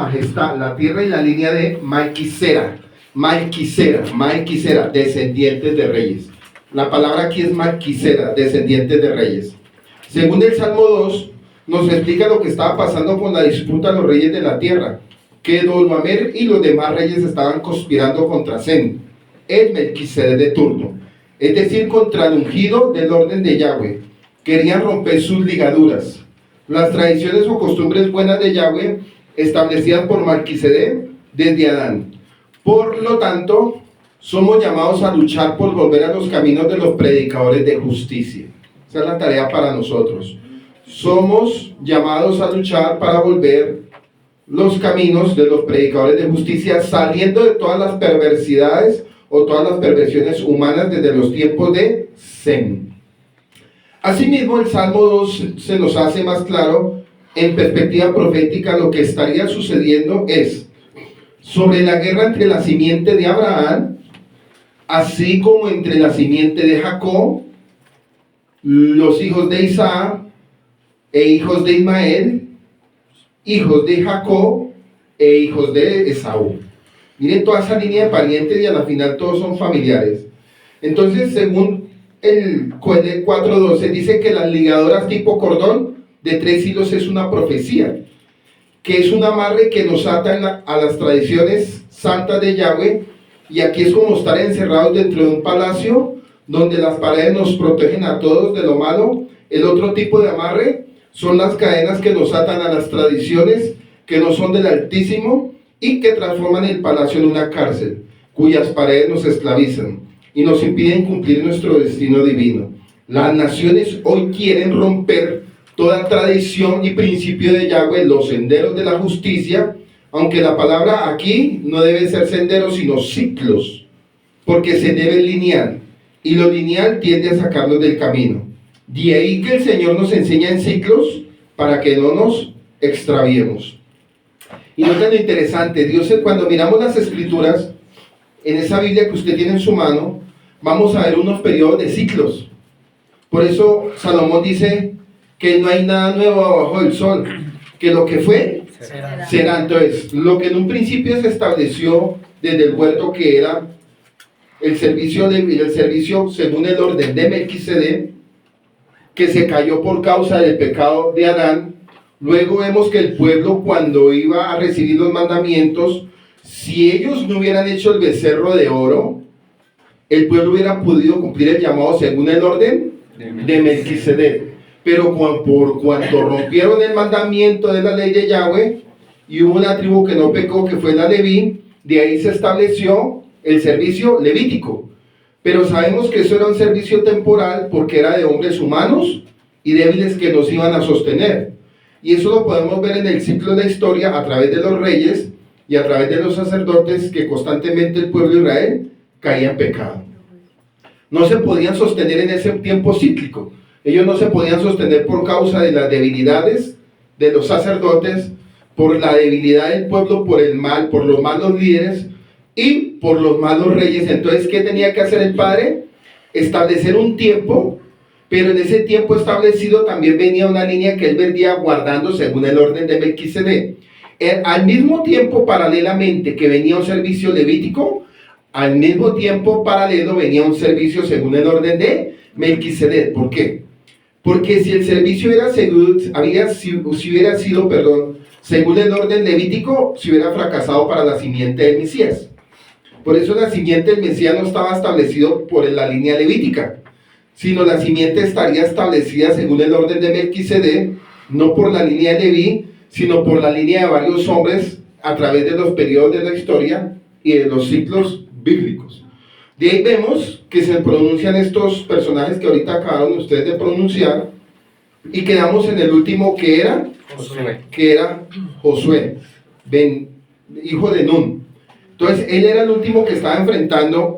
majestad, la tierra y la línea de Malquisera, descendientes de reyes. La palabra aquí es Malquisera, descendientes de reyes. Según el Salmo 2, nos explica lo que estaba pasando con la disputa de los reyes de la tierra, que Dormamer y los demás reyes estaban conspirando contra Sem, el Melquisedec de turno, es decir, contra el ungido del orden de Yahweh. Querían romper sus ligaduras. Las tradiciones o costumbres buenas de Yahweh establecidas por Melquisedec desde Adán. Por lo tanto, somos llamados a luchar por volver a los caminos de los predicadores de justicia. Esa es la tarea para nosotros. Somos llamados a luchar para volver los caminos de los predicadores de justicia, saliendo de todas las perversidades o todas las perversiones humanas desde los tiempos de Sem. Asimismo, el Salmo 2 se nos hace más claro en perspectiva profética. Lo que estaría sucediendo es sobre la guerra entre la simiente de Abraham, así como entre la simiente de Jacob, los hijos de Isaac e hijos de Ismael, hijos de Jacob e hijos de Esaú. Miren toda esa línea de parientes y a la final todos son familiares. Entonces, según el 4.12, dice que las ligadoras tipo cordón de 3 hilos es una profecía, que es un amarre que nos ata a las tradiciones santas de Yahweh, y aquí es como estar encerrados dentro de un palacio donde las paredes nos protegen a todos de lo malo. El otro tipo de amarre son las cadenas que nos atan a las tradiciones que no son del Altísimo y que transforman el palacio en una cárcel, cuyas paredes nos esclavizan y nos impiden cumplir nuestro destino divino. Las naciones hoy quieren romper toda tradición y principio de Yahweh, los senderos de la justicia, aunque la palabra aquí no debe ser senderos, sino ciclos, porque sendero es lineal, y lo lineal tiende a sacarnos del camino. De ahí que el Señor nos enseña en ciclos para que no nos extraviemos. Y noten lo interesante, Dios, cuando miramos las escrituras, en esa Biblia que usted tiene en su mano, vamos a ver unos periodos de ciclos. Por eso Salomón dice que no hay nada nuevo abajo del sol, que lo que fue, será. Entonces, lo que en un principio se estableció desde el huerto, que era el servicio según el orden de Melquisedec, que se cayó por causa del pecado de Adán. Luego vemos que el pueblo, cuando iba a recibir los mandamientos, si ellos no hubieran hecho el becerro de oro, el pueblo hubiera podido cumplir el llamado según el orden de Melquisedec. Pero por cuanto rompieron el mandamiento de la ley de Yahweh, y hubo una tribu que no pecó, que fue la Leví, de ahí se estableció el servicio levítico. Pero sabemos que eso era un servicio temporal, porque era de hombres humanos y débiles que nos iban a sostener. Y eso lo podemos ver en el ciclo de la historia a través de los reyes y a través de los sacerdotes, que constantemente el pueblo de Israel caía en pecado. No se podían sostener en ese tiempo cíclico. Ellos no se podían sostener por causa de las debilidades de los sacerdotes, por la debilidad del pueblo, por el mal, por los malos líderes y por los malos reyes. Entonces, ¿qué tenía que hacer el Padre? Establecer un tiempo, pero en ese tiempo establecido también venía una línea que él venía guardando según el orden de Melquisedec. Al mismo tiempo, paralelamente que venía un servicio levítico, al mismo tiempo paralelo venía un servicio según el orden de Melquisedec. ¿Por qué? Porque si el servicio hubiera sido según el orden levítico, se hubiera fracasado para la simiente del Mesías. Por eso la simiente del Mesías no estaba establecido por la línea levítica, sino la simiente estaría establecida según el orden de Melquisedec, no por la línea de Leví, sino por la línea de varios hombres a través de los periodos de la historia y de los ciclos bíblicos. De ahí vemos que se pronuncian estos personajes que ahorita acabaron ustedes de pronunciar, y quedamos en el último, que era Josué, hijo de Nun. Entonces él era el último que estaba enfrentando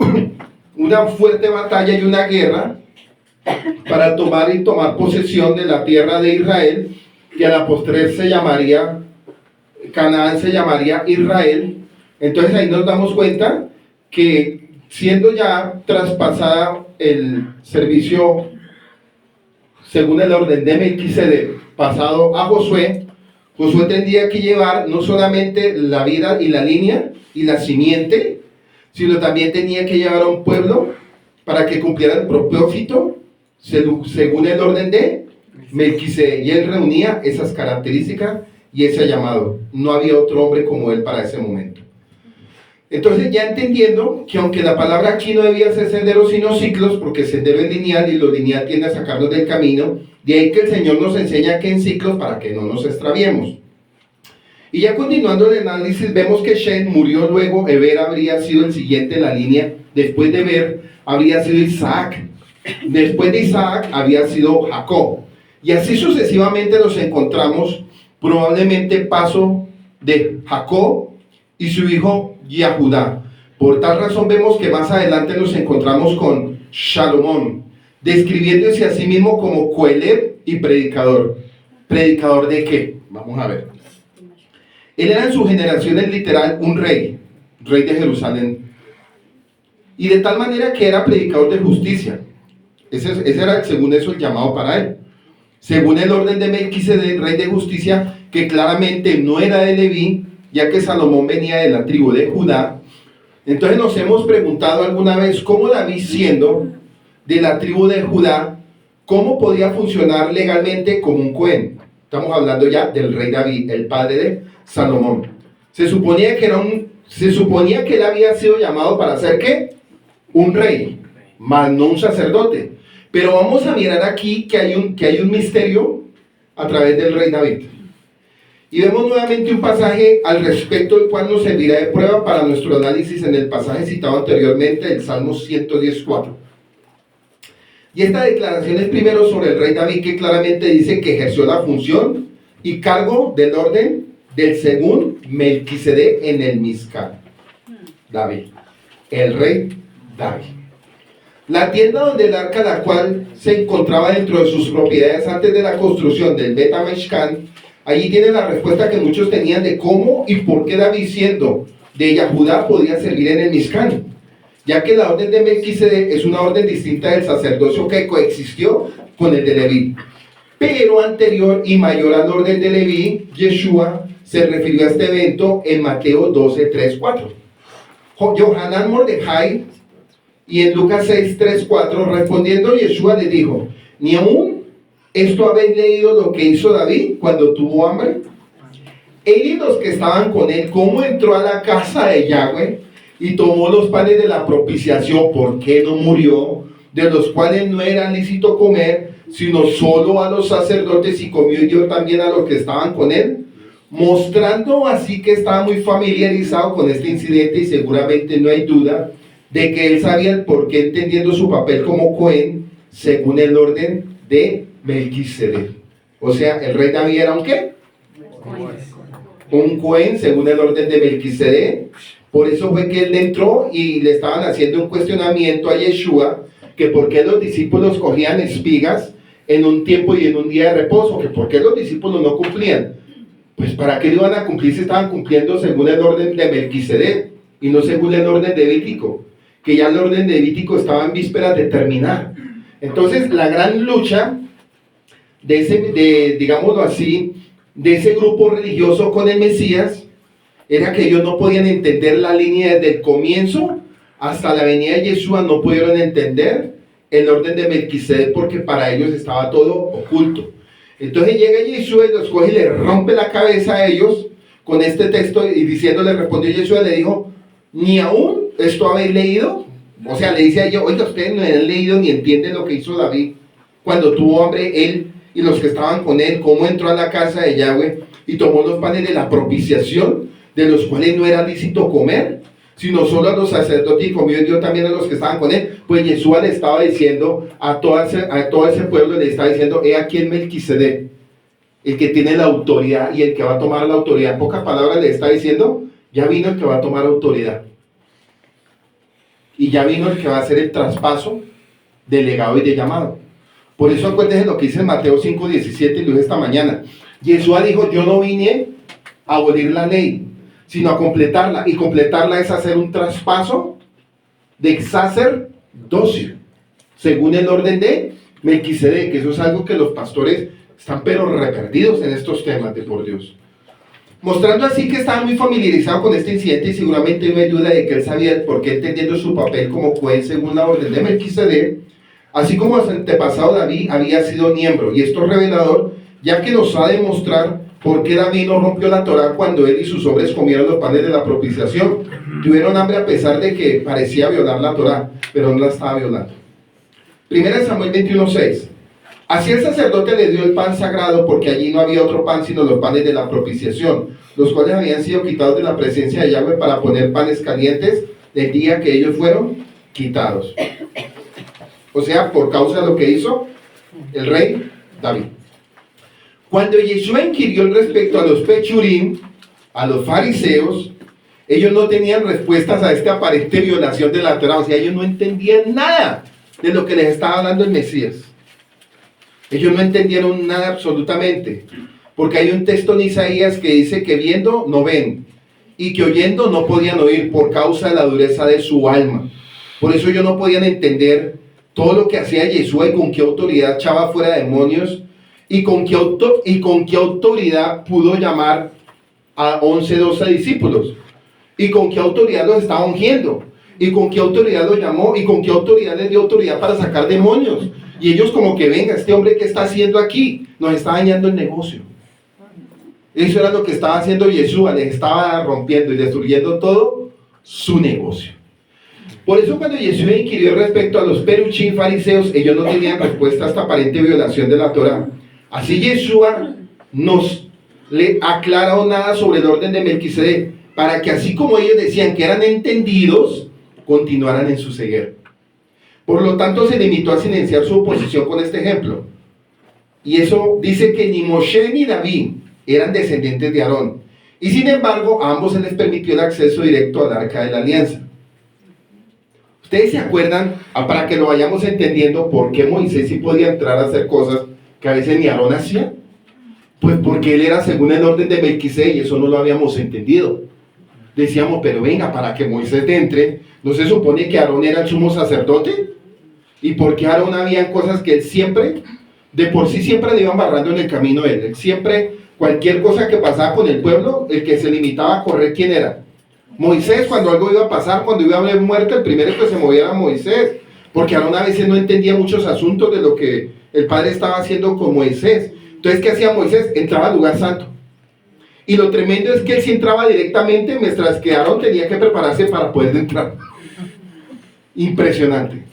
una fuerte batalla y una guerra para tomar posesión de la tierra de Israel, que a la postre se llamaría Canaán, se llamaría Israel. Entonces ahí nos damos cuenta que, siendo ya traspasada el servicio según el orden de Melquisedec, pasado a Josué, Josué tendría que llevar no solamente la vida y la línea y la simiente, sino también tenía que llevar a un pueblo para que cumpliera el propósito según el orden de Melquisedec. Y él reunía esas características y ese llamado. No había otro hombre como él para ese momento. Entonces, ya entendiendo que aunque la palabra aquí no debía ser sendero sino ciclos, porque sendero es lineal y lo lineal tiende a sacarnos del camino, de ahí que el Señor nos enseña que en ciclos para que no nos extraviemos. Y ya continuando el análisis, vemos que Shem murió luego, Eber habría sido el siguiente en la línea, después de Eber habría sido Isaac, después de Isaac había sido Jacob, y así sucesivamente nos encontramos probablemente paso de Jacob y su hijo Yahudá. Por tal razón vemos que más adelante nos encontramos con Salomón, describiéndose a sí mismo como Coeleb y predicador. ¿Predicador de qué? Vamos a ver. Él era en su generación literal un rey de Jerusalén, y de tal manera que era predicador de justicia. Ese era, según eso, el llamado para él. Según el orden de Melquisedec, rey de justicia, que claramente no era de Leví, ya que Salomón venía de la tribu de Judá. Entonces nos hemos preguntado alguna vez cómo David, siendo de la tribu de Judá, cómo podía funcionar legalmente como un cohen. Estamos hablando ya del rey David, el padre de Salomón. Se suponía que él había sido llamado para ser ¿qué? Un rey, más no un sacerdote. Pero vamos a mirar aquí que hay un misterio a través del rey David. Y vemos nuevamente un pasaje al respecto, el cual nos servirá de prueba para nuestro análisis en el pasaje citado anteriormente, del Salmo 114. Y esta declaración es primero sobre el rey David, que claramente dice que ejerció la función y cargo del orden del según Melquisedec en el Mizcar. David, el rey David. La tienda donde el arca, la cual se encontraba dentro de sus propiedades antes de la construcción del Bet HaMishkan, allí tiene la respuesta que muchos tenían de cómo y por qué David, siendo de Yahudá, podía servir en el Mizkan, ya que la orden de Melquisedec es una orden distinta del sacerdocio que coexistió con el de Leví, pero anterior y mayor al orden de Leví. Yeshua se refirió a este evento en Mateo 12, 3, 4. Yohanan Mordejai, y en Lucas 6, 3, 4, respondiendo Yeshua le dijo: ¿ni aún esto habéis leído lo que hizo David cuando tuvo hambre? Él y los que estaban con él, cómo entró a la casa de Yahweh y tomó los panes de la propiciación, ¿por qué no murió? De los cuales no era lícito comer, sino solo a los sacerdotes, y comió y dio también a los que estaban con él, mostrando así que estaba muy familiarizado con este incidente, y seguramente no hay duda de que él sabía el porqué, entendiendo su papel como cohen según el orden de Melquisedec. O sea, el rey David era un ¿qué? Un cohen según el orden de Melquisedec. Por eso fue que él entró y le estaban haciendo un cuestionamiento a Yeshua, que por qué los discípulos cogían espigas en un tiempo y en un día de reposo, que por qué los discípulos no cumplían. Pues para qué iban a cumplir si estaban cumpliendo según el orden de Melquisedec y no según el orden de Levítico, que ya el orden de Levítico estaba en vísperas de terminar. Entonces la gran lucha digámoslo así, de ese grupo religioso con el Mesías era que ellos no podían entender la línea desde el comienzo hasta la venida de Yeshua. No pudieron entender el orden de Melquisedec porque para ellos estaba todo oculto. Entonces llega Yeshua y los coge y le rompe la cabeza a ellos con este texto, y diciéndole, respondió Yeshua, le dijo: ¿ni aún esto habéis leído? O sea, le dice a ellos: oiga, ustedes no han leído ni entienden lo que hizo David cuando tuvo hambre, él y los que estaban con él, cómo entró a la casa de Yahweh y tomó los panes de la propiciación, de los cuales no era lícito comer, sino solo a los sacerdotes, y comió y dio también a los que estaban con él. Pues Yeshua le estaba diciendo a todo ese pueblo, le estaba diciendo: he aquí el Melquisedec, el que tiene la autoridad y el que va a tomar la autoridad. En pocas palabras le está diciendo: ya vino el que va a tomar autoridad, y ya vino el que va a hacer el traspaso de legado y de llamado. Por eso acuérdense lo que dice en Mateo 5:17, y lo dije esta mañana. Yeshua dijo: yo no vine a abolir la ley, sino a completarla, y completarla es hacer un traspaso de sacerdocio según el orden de Melquisedec, que eso es algo que los pastores están pero re perdidos en estos temas, de por Dios. mostrando así que estaba muy familiarizado con este incidente y seguramente no hay duda de que él sabía por qué, entendiendo su papel como juez según la orden de Melquisedec, así como su antepasado David había sido miembro. Y esto es revelador, ya que nos ha de mostrar por qué David no rompió la Torá cuando él y sus hombres comieron los panes de la propiciación. Tuvieron hambre a pesar de que parecía violar la Torá, pero no la estaba violando. 1 Samuel 21:6. Así el sacerdote le dio el pan sagrado, porque allí no había otro pan sino los panes de la propiciación, los cuales habían sido quitados de la presencia de Yahweh para poner panes calientes del día que ellos fueron quitados. O sea, por causa de lo que hizo el rey David. Cuando Yeshua inquirió respecto a los pechurim, a los fariseos, ellos no tenían respuestas a esta aparente violación de la Torá. O sea, ellos no entendían nada de lo que les estaba hablando el Mesías. Ellos no entendieron nada absolutamente, porque hay un texto en Isaías que dice que viendo no ven, y que oyendo no podían oír por causa de la dureza de su alma. Por eso ellos no podían entender todo lo que hacía Yeshua y con qué autoridad echaba fuera demonios, y con qué autoridad pudo llamar a 11, 12 discípulos, y con qué autoridad los estaba ungiendo, y con qué autoridad los llamó, y con qué autoridad les dio autoridad para sacar demonios. Y ellos como que, venga, este hombre que está haciendo aquí, nos está dañando el negocio. Eso era lo que estaba haciendo Yeshua, les estaba rompiendo y destruyendo todo su negocio. Por eso cuando Yeshua inquirió respecto a los peruchín fariseos, ellos no tenían respuesta a esta aparente violación de la Torá. Así Yeshua nos le aclaró nada sobre el orden de Melquisedec, para que así como ellos decían que eran entendidos, continuaran en su ceguera. Por lo tanto, se limitó a silenciar su oposición con este ejemplo. Y eso dice que ni Moshe ni David eran descendientes de Aarón. Y sin embargo, a ambos se les permitió el acceso directo al arca de la alianza. ¿Ustedes se acuerdan, para que lo vayamos entendiendo, por qué Moisés sí podía entrar a hacer cosas que a veces ni Aarón hacía? Pues porque él era según el orden de Melquisedec y eso no lo habíamos entendido. Decíamos, pero venga, para que Moisés entre, ¿no se supone que Aarón era el sumo sacerdote? ¿Y por qué Aarón había cosas que él siempre, de por sí siempre le iban barrando en el camino de él? Él siempre, cualquier cosa que pasaba con el pueblo, el que se limitaba a correr, ¿quién era? Moisés. Cuando algo iba a pasar, cuando iba a haber muerte, el primero que se movía era Moisés, porque Aarón a veces no entendía muchos asuntos de lo que el Padre estaba haciendo con Moisés. Entonces, ¿qué hacía Moisés? Entraba al lugar santo. Y lo tremendo es que él sí entraba directamente, mientras que Aarón tenía que prepararse para poder entrar. Impresionante.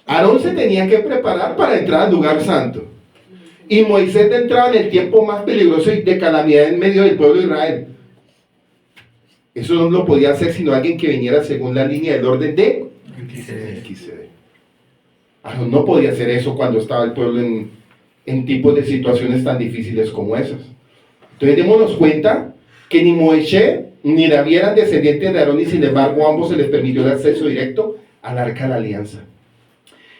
Aarón se tenía que preparar para entrar al lugar santo. Y Moisés entraba en el tiempo más peligroso y de calamidad en medio del pueblo de Israel. Eso no lo podía hacer sino alguien que viniera según la línea del orden de Melquisedec. Aarón no podía hacer eso cuando estaba el pueblo en tipos de situaciones tan difíciles como esas. Entonces démonos cuenta que ni Moisés ni David eran descendientes de Aarón y sin embargo a ambos se les permitió el acceso directo al arca de la alianza.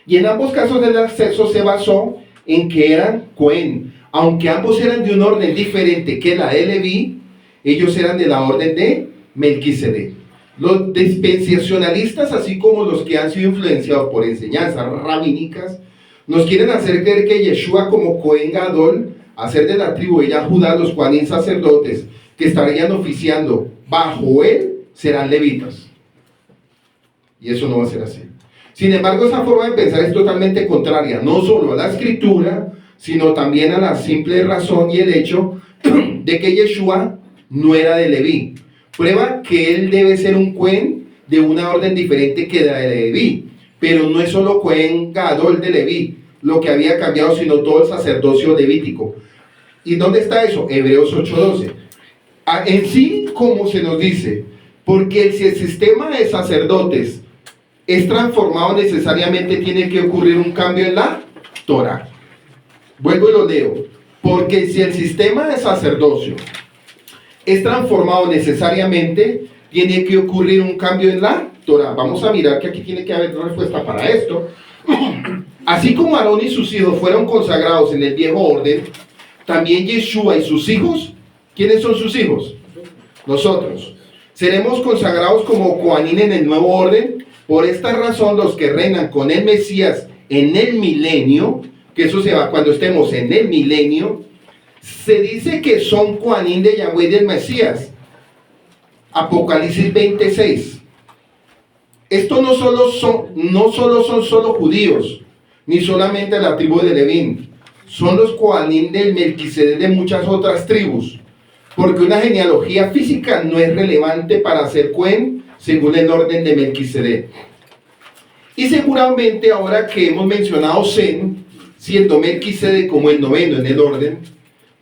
Y en ambos casos el acceso se basó en que eran Cohen. Aunque ambos eran de un orden diferente que la de Leví, ellos eran de la orden de Melquisedec. Los dispensacionalistas, así como los que han sido influenciados por enseñanzas rabínicas, nos quieren hacer creer que Yeshua como Cohen Gadol, a ser de la tribu de Judá, los Juanín sacerdotes que estarían oficiando bajo él, serán levitas. Y eso no va a ser así. Sin embargo, esa forma de pensar es totalmente contraria, no solo a la escritura, sino también a la simple razón y el hecho de que Yeshua no era de Leví. Prueba que él debe ser un Cohen de una orden diferente que la de Leví, pero no es solo Cohen Gadol de Leví lo que había cambiado, sino todo el sacerdocio levítico. ¿Y dónde está eso? Hebreos 8:12. En sí, como se nos dice, porque si el sistema de sacerdotes es transformado, necesariamente tiene que ocurrir un cambio en la Torah. Vuelvo y lo leo. Porque si el sistema de sacerdocio es transformado, necesariamente tiene que ocurrir un cambio en la Torah. Vamos a mirar que aquí tiene que haber una respuesta para esto. Así como Aarón y sus hijos fueron consagrados en el viejo orden, también Yeshua y sus hijos, ¿quiénes son sus hijos? Nosotros. Seremos consagrados como Coanín en el nuevo orden. Por esta razón, los que reinan con el Mesías en el milenio, que eso se va cuando estemos en el milenio, Se dice que son Kohanim de Yahweh y del Mesías. Apocalipsis 26. Esto no solo son solo judíos, ni solamente la tribu de Levín. Son los Kohanim del Melquisedec de muchas otras tribus. Porque una genealogía física no es relevante para ser Cohen según el orden de Melquisedec. Y seguramente ahora que hemos mencionado Zen, siendo Melquisedec como el noveno en el orden,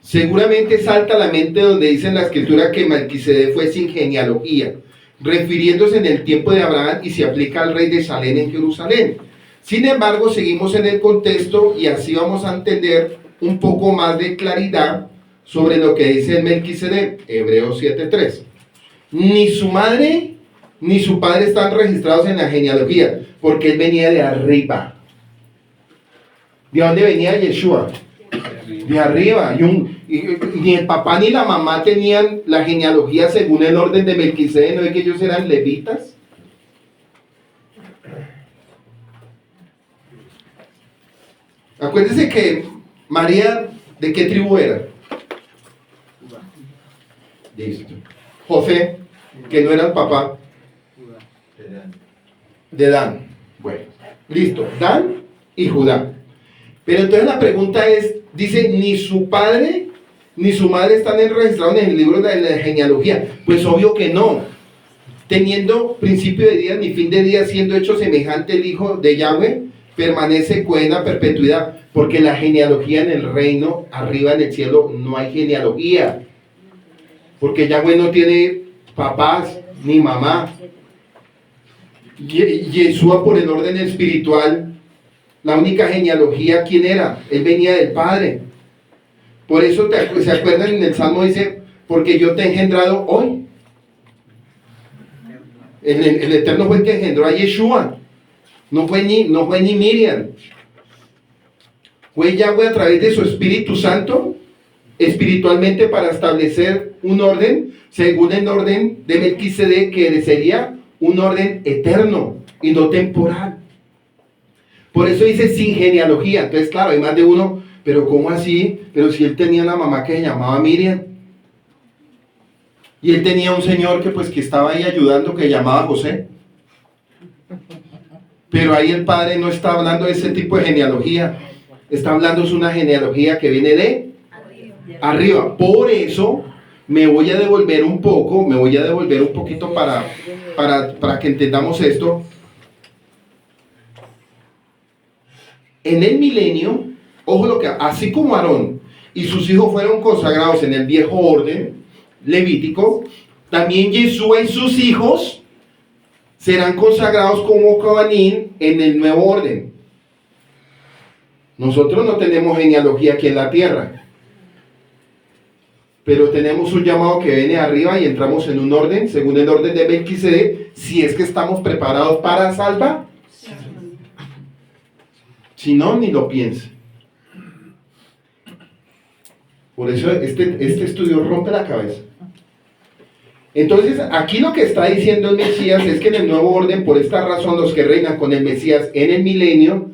seguramente salta a la mente donde dice en la escritura que Melquisedec fue sin genealogía, refiriéndose en el tiempo de Abraham y se aplica al rey de Salem en Jerusalén. Sin embargo, seguimos en el contexto y así vamos a entender un poco más de claridad sobre lo que dice el Melquisedec, Hebreos 7:3. Ni su madre ni su padre están registrados en la genealogía, porque él venía de arriba. ¿De dónde venía Yeshua? De arriba. Ni el papá ni la mamá tenían la genealogía según el orden de Melquisedec, ¿no es que ellos eran levitas? Acuérdense que María, ¿de qué tribu era? Listo. José, que no era el papá. De Dan. Bueno, listo. Dan y Judá. Pero entonces la pregunta es, dice, ni su padre ni su madre están registrados en el libro de la genealogía. Pues obvio que no. Teniendo principio de día ni fin de día, siendo hecho semejante el Hijo de Yahweh, permanece Cohen a perpetuidad. Porque la genealogía en el reino, arriba en el cielo, no hay genealogía. Porque Yahweh no tiene papás ni mamá. Yeshua, por el orden espiritual, la única genealogía, ¿quién era? Él venía del Padre. Por eso se acuerdan en el Salmo, dice, porque yo te he engendrado hoy. El Eterno fue el que engendró a Yeshua. No fue ni Miriam. Fue Yahweh a través de su Espíritu Santo, espiritualmente, para establecer un orden, según el orden de Melquisedec, que sería un orden eterno y no temporal. Por eso dice sin genealogía. Entonces, claro, hay más de uno, pero ¿cómo así? Pero si él tenía una mamá que se llamaba Miriam. Y él tenía un señor que estaba ahí ayudando, que se llamaba José. Pero ahí el padre no está hablando de ese tipo de genealogía. Está hablando de una genealogía que viene de arriba. Por eso me voy a devolver un poquito para que entendamos esto. En el milenio, ojo lo que, así como Aarón y sus hijos fueron consagrados en el viejo orden levítico, también Yeshua y sus hijos serán consagrados como Kohanim en el nuevo orden. Nosotros no tenemos genealogía aquí en la tierra, pero tenemos un llamado que viene arriba y entramos en un orden, según el orden de Melquisedec, si es que estamos preparados para salvar. Si no, ni lo piense. Por eso este estudio rompe la cabeza. Entonces, aquí lo que está diciendo el Mesías es que en el nuevo orden, por esta razón, los que reinan con el Mesías en el milenio,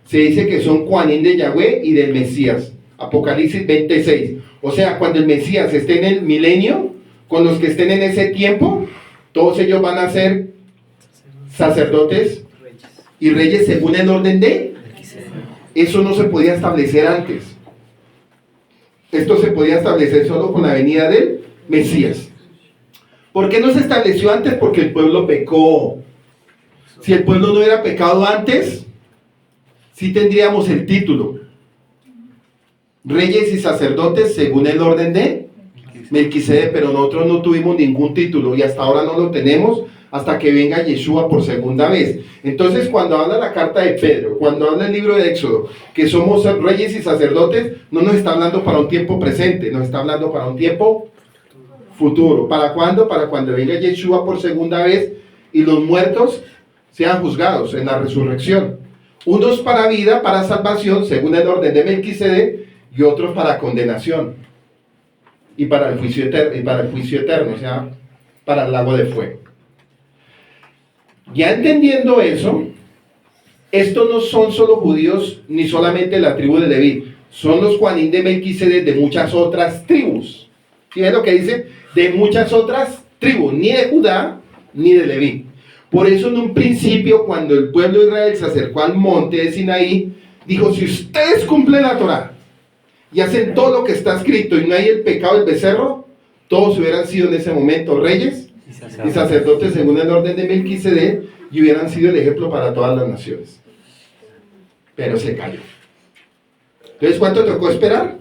se dice que son Kohanim de Yahweh y del Mesías. Apocalipsis 26. O sea, cuando el Mesías esté en el milenio, con los que estén en ese tiempo, todos ellos van a ser sacerdotes y reyes según el orden de... Eso no se podía establecer antes. Esto se podía establecer solo con la venida del Mesías. ¿Por qué no se estableció antes? Porque el pueblo pecó. Si el pueblo no hubiera pecado antes, sí tendríamos el título. Reyes y sacerdotes según el orden de Melquisedec, pero nosotros no tuvimos ningún título y hasta ahora no lo tenemos hasta que venga Yeshua por segunda vez. Entonces, cuando habla la carta de Pedro, cuando habla el libro de Éxodo, que somos reyes y sacerdotes, no nos está hablando para un tiempo presente, nos está hablando para un tiempo futuro. ¿Para cuándo? Para cuando venga Yeshua por segunda vez y los muertos sean juzgados en la resurrección. Unos para vida, para salvación, según el orden de Melquisedec, y otros para condenación y para el juicio eterno, o sea, para el lago de fuego. Ya entendiendo eso, estos no son solo judíos ni solamente la tribu de Leví, son los Juanín de Melquisedec de muchas otras tribus. ¿Sí ven lo que dice? De muchas otras tribus, ni de Judá ni de Leví. Por eso en un principio, cuando el pueblo de Israel se acercó al monte de Sinaí, dijo: si ustedes cumplen la Torá y hacen todo lo que está escrito y no hay el pecado del becerro, todos hubieran sido en ese momento reyes y sacerdotes según el orden de Melquisedec, y hubieran sido el ejemplo para todas las naciones. Pero se cayó. Entonces, ¿cuánto tocó esperar?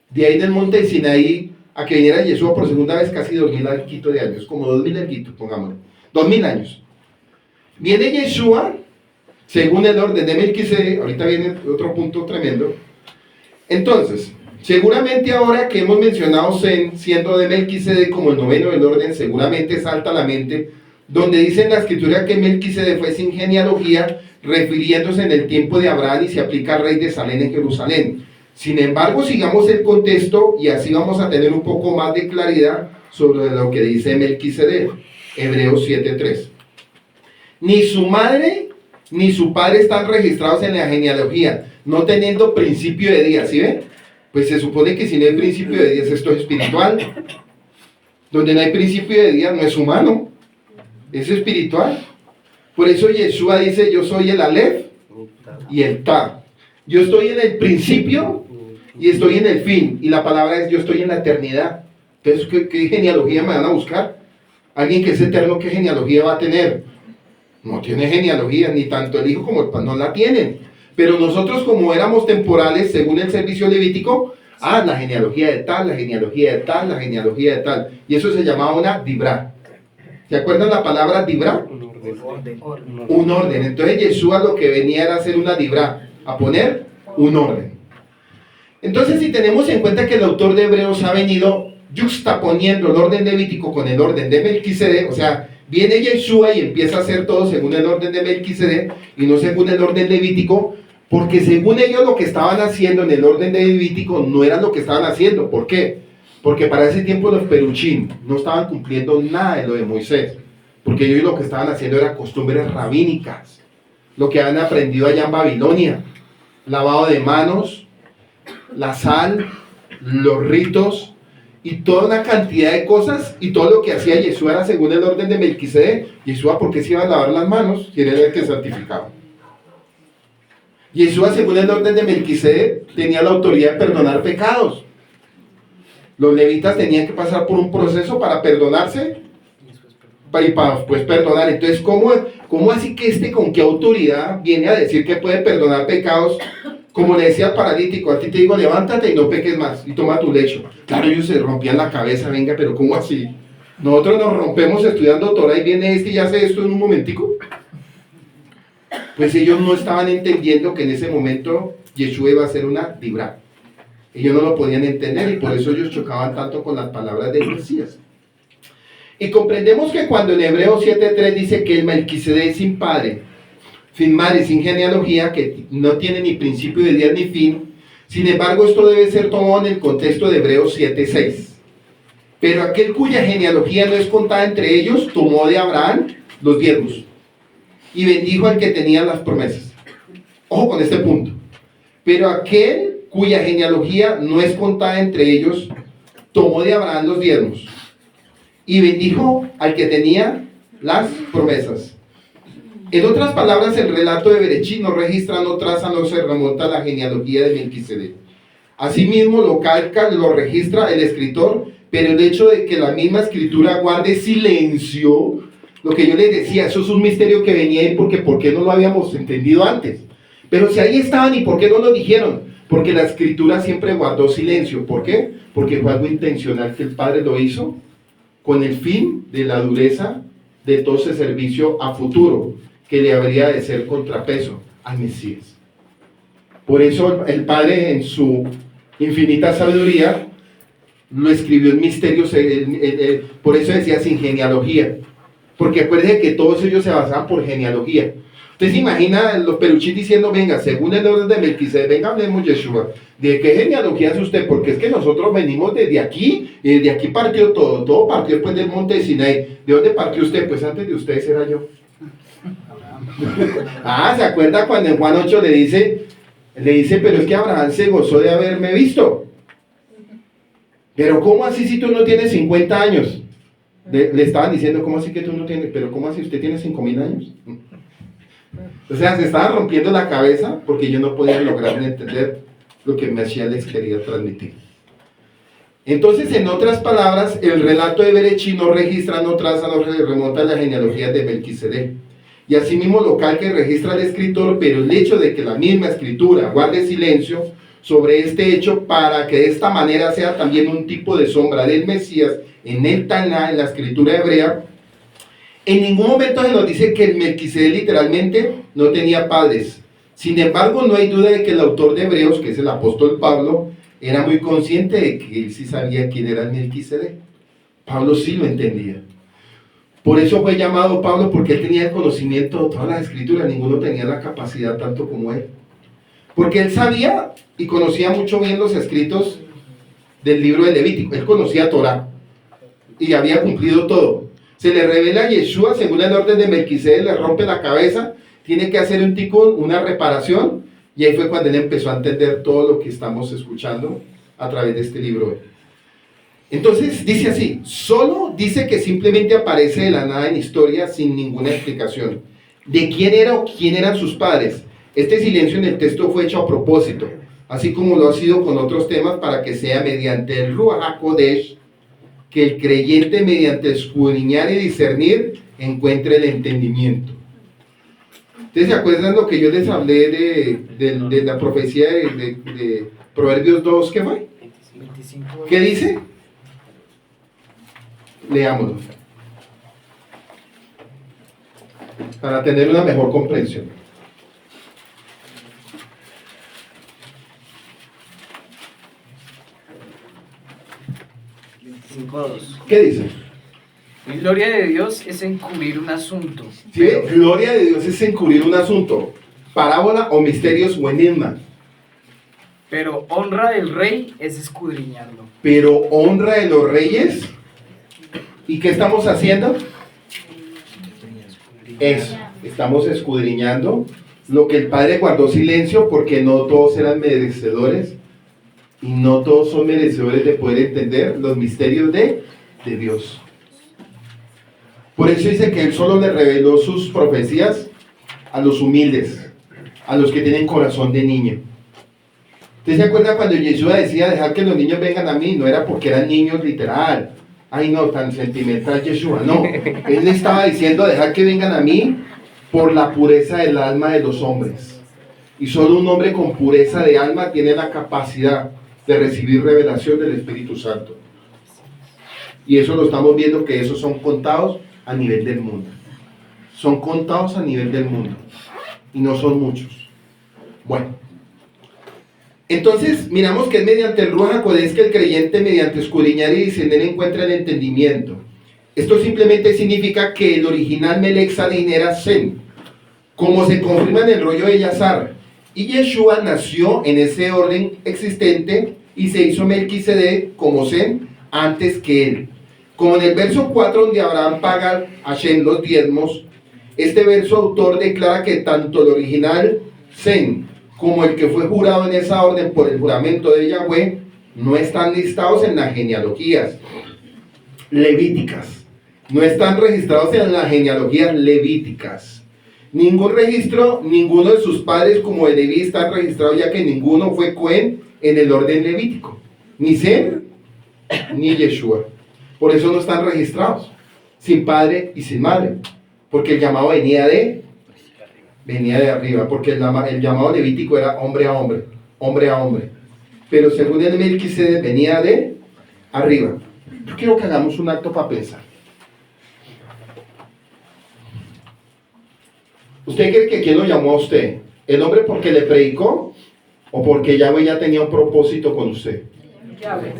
De ahí del monte de Sinaí a que viniera Yeshua por segunda vez, casi 2000 alquito de años, como 2000 alquito, pongámoslo, 2000 años. Viene Yeshua, según el orden de Melquisedec. Ahorita viene otro punto tremendo. Entonces, seguramente ahora que hemos mencionado siendo de Melquisedec como el noveno del orden, seguramente salta a la mente donde dice en la escritura que Melquisedec fue sin genealogía, refiriéndose en el tiempo de Abraham, y se aplica al rey de Salem en Jerusalén. Sin embargo, sigamos el contexto y así vamos a tener un poco más de claridad sobre lo que dice Melquisedec. Hebreos 7:3. Ni su madre ni su padre están registrados en la genealogía, no teniendo principio de días. ¿Sí ven? Pues se supone que si no hay principio de días, esto es espiritual. Donde no hay principio de días, no es humano, es espiritual. Por eso Yeshua dice: yo soy el Aleph y el Ta. Yo estoy en el principio y estoy en el fin. Y la palabra es: yo estoy en la eternidad. Entonces, ¿qué genealogía me van a buscar? Alguien que es eterno, ¿qué genealogía va a tener? No tiene genealogía, ni tanto el Hijo como el Padre, no la tienen. Pero nosotros, como éramos temporales, según el servicio levítico, la genealogía de tal, la genealogía de tal, la genealogía de tal. Y eso se llamaba una dibra. ¿Se acuerdan la palabra dibra? Un orden. Entonces Yeshua lo que venía era hacer una dibra, a poner un orden. Entonces, si tenemos en cuenta que el autor de Hebreos ha venido juxtaponiendo el orden levítico con el orden de Melquisedec, o sea, viene Yeshua y empieza a hacer todo según el orden de Melquisedec y no según el orden levítico, porque según ellos lo que estaban haciendo en el orden de Levítico no era lo que estaban haciendo. ¿Por qué? Porque para ese tiempo los peruchín no estaban cumpliendo nada de lo de Moisés, porque ellos lo que estaban haciendo eran costumbres rabínicas, lo que habían aprendido allá en Babilonia: lavado de manos, la sal, los ritos y toda una cantidad de cosas. Y todo lo que hacía Yeshua era según el orden de Melquisedec. Yeshua, ¿por qué se iba a lavar las manos? ¿Quién era el que santificaba? Yeshua, según el orden de Melquisedec, tenía la autoridad de perdonar pecados. Los levitas tenían que pasar por un proceso para perdonarse y para después perdonar. Entonces, ¿cómo así que con qué autoridad viene a decir que puede perdonar pecados? Como le decía al paralítico: a ti te digo, levántate y no peques más, y toma tu lecho. Claro, ellos se rompían la cabeza: venga, pero ¿cómo así? Nosotros nos rompemos estudiando Torah y viene y hace esto en un momentico. Pues ellos no estaban entendiendo que en ese momento Yeshua iba a hacer una dibra. Ellos no lo podían entender y por eso ellos chocaban tanto con las palabras del Mesías. Y comprendemos que cuando en Hebreos 7:3 dice que el Melquisedec sin padre, sin madre, sin genealogía, que no tiene ni principio de día ni fin, sin embargo esto debe ser tomado en el contexto de Hebreos 7:6. Pero aquel cuya genealogía no es contada entre ellos, tomó de Abraham los diezmos y bendijo al que tenía las promesas. Ojo con este punto. Pero aquel cuya genealogía no es contada entre ellos, tomó de Abraham los diezmos y bendijo al que tenía las promesas. En otras palabras, el relato de Berechit no registra, no traza, no se remonta a la genealogía de Melquisedec. Asimismo, lo calca, lo registra el escritor, pero el hecho de que la misma escritura guarde silencio, lo que yo les decía, eso es un misterio que venía ahí, porque ¿por qué no lo habíamos entendido antes? Pero si ahí estaban, ¿y por qué no lo dijeron? Porque la escritura siempre guardó silencio. ¿Por qué? Porque fue algo intencional que el Padre lo hizo con el fin de la dureza de todo ese servicio a futuro, que le habría de ser contrapeso al Mesías. Por eso el Padre, en su infinita sabiduría, lo escribió en misterios, por eso decía sin genealogía, porque acuérdense que todos ellos se basaban por genealogía. Usted se imagina los peruchis diciendo: venga, según el orden de Melquisedec, venga, hablemos Yeshua, ¿de qué genealogía es usted? Porque es que nosotros venimos desde aquí, y desde aquí partió todo partió después del monte de Sinaí. ¿De dónde partió usted? Pues antes de ustedes era yo. ¿Se acuerda cuando en Juan 8 le dice Le dice, pero es que Abraham se gozó de haberme visto. Pero ¿cómo así si tú no tienes 50 años? Le estaban diciendo, ¿cómo así que tú no tienes? Pero ¿cómo así usted tiene 5.000 años? O sea, se estaba rompiendo la cabeza porque yo no podía lograr entender lo que Mesías les quería transmitir. Entonces, en otras palabras, el relato de Berechí no registra, no traza, no remonta a la genealogía de Melquisedec. Y asimismo local que registra el escritor, pero el hecho de que la misma escritura guarde silencio sobre este hecho para que de esta manera sea también un tipo de sombra del Mesías en el Taná, en la escritura hebrea, en ningún momento se nos dice que el Melquisedec literalmente no tenía padres. Sin embargo, no hay duda de que el autor de Hebreos, que es el apóstol Pablo, era muy consciente de que él sí sabía quién era el Melquisedec. Pablo sí lo entendía. Por eso fue llamado Pablo, porque él tenía el conocimiento de todas las escrituras, ninguno tenía la capacidad tanto como él. Porque él sabía y conocía mucho bien los escritos del libro de Levítico. Él conocía Torá y había cumplido todo. Se le revela a Yeshua, según el orden de Melquisedec, le rompe la cabeza, tiene que hacer un tikkun, una reparación, y ahí fue cuando él empezó a entender todo lo que estamos escuchando a través de este libro. Entonces dice así, solo dice que simplemente aparece de la nada en historia sin ninguna explicación. ¿De quién era o quién eran sus padres? Este silencio en el texto fue hecho a propósito, así como lo ha sido con otros temas, para que sea mediante el Ruach HaKodesh que el creyente, mediante escudriñar y discernir, encuentre el entendimiento. ¿Ustedes se acuerdan lo que yo les hablé de la profecía de Proverbios 2? ¿Qué fue? 25. ¿Qué dice? Leámoslo para tener una mejor comprensión. ¿Qué dice? Gloria de Dios es encubrir un asunto. ¿Sí? Gloria de Dios es encubrir un asunto, parábola o misterios o enigma. Pero honra del rey es escudriñarlo. Pero honra de los reyes. ¿Y qué estamos haciendo? Eso, estamos escudriñando lo que el Padre guardó silencio, porque no todos eran merecedores y no todos son merecedores de poder entender los misterios de Dios. Por eso dice que Él solo le reveló sus profecías a los humildes, a los que tienen corazón de niño. ¿Usted se acuerda cuando Yeshua decía dejar que los niños vengan a mí? No era porque eran niños literal. Ay no, tan sentimental Yeshua, no. Él le estaba diciendo dejar que vengan a mí por la pureza del alma de los hombres. Y solo un hombre con pureza de alma tiene la capacidad de recibir revelación del Espíritu Santo. Y eso lo estamos viendo, que esos son contados a nivel del mundo. Son contados a nivel del mundo. Y no son muchos. Bueno. Entonces, miramos que es mediante el Ruach HaKodesh que el creyente, mediante escudriñar y discernir, encuentra el entendimiento. Esto simplemente significa que el original Melech Sadin era Zen, como se confirma en el rollo de Yazar. Y Yeshua nació en ese orden existente y se hizo Melquisedec como Zen antes que él. Como en el verso 4, donde Abraham paga a Shem los diezmos, este verso autor declara que tanto el original Zen como el que fue jurado en esa orden por el juramento de Yahweh no están listados en las genealogías levíticas, no están registrados en las genealogías levíticas. Ningún registro, ninguno de sus padres como de Leví está registrado, ya que ninguno fue Cohen en el orden levítico, ni Sem ni Yeshua. Por eso no están registrados, sin padre y sin madre, porque el llamado venía de arriba, porque el llamado levítico era hombre a hombre, hombre a hombre. Pero según el Melquisedec venía de arriba. Yo quiero que hagamos un acto para pensar. ¿Usted cree que quién lo llamó a usted? ¿El hombre porque le predicó o porque Yahweh ya tenía un propósito con usted? Yahweh.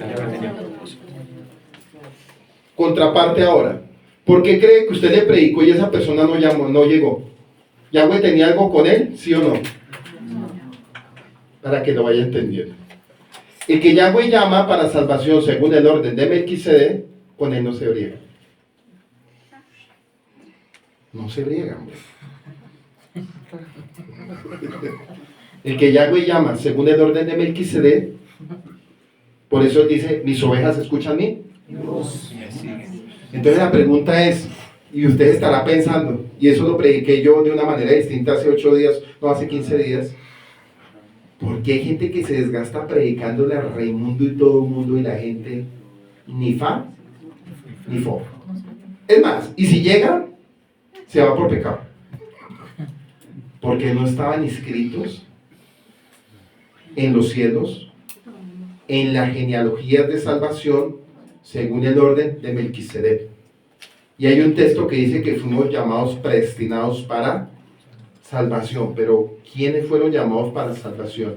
Contraparte ahora. ¿Por qué cree que usted le predicó y esa persona no llegó? ¿Yahweh tenía algo con él? ¿Sí o no? Para que lo vaya entendiendo. El que Yahweh llama para salvación según el orden de Melquisedec, con él no se briega. No se briega, hombre. El que Yahweh llama según el orden de Melquisedec, por eso él dice, mis ovejas escuchan mí. Entonces la pregunta es, y usted estará pensando, y eso lo prediqué yo de una manera distinta hace 8 días, no hace 15 días, ¿por qué hay gente que se desgasta predicándole a Raimundo y todo el mundo y la gente ni fa, ni fo? Es más, y si llega, se va por pecado. Porque no estaban inscritos en los cielos, en las genealogías de salvación, según el orden de Melquisedec. Y hay un texto que dice que fuimos llamados predestinados para salvación. Pero ¿quiénes fueron llamados para salvación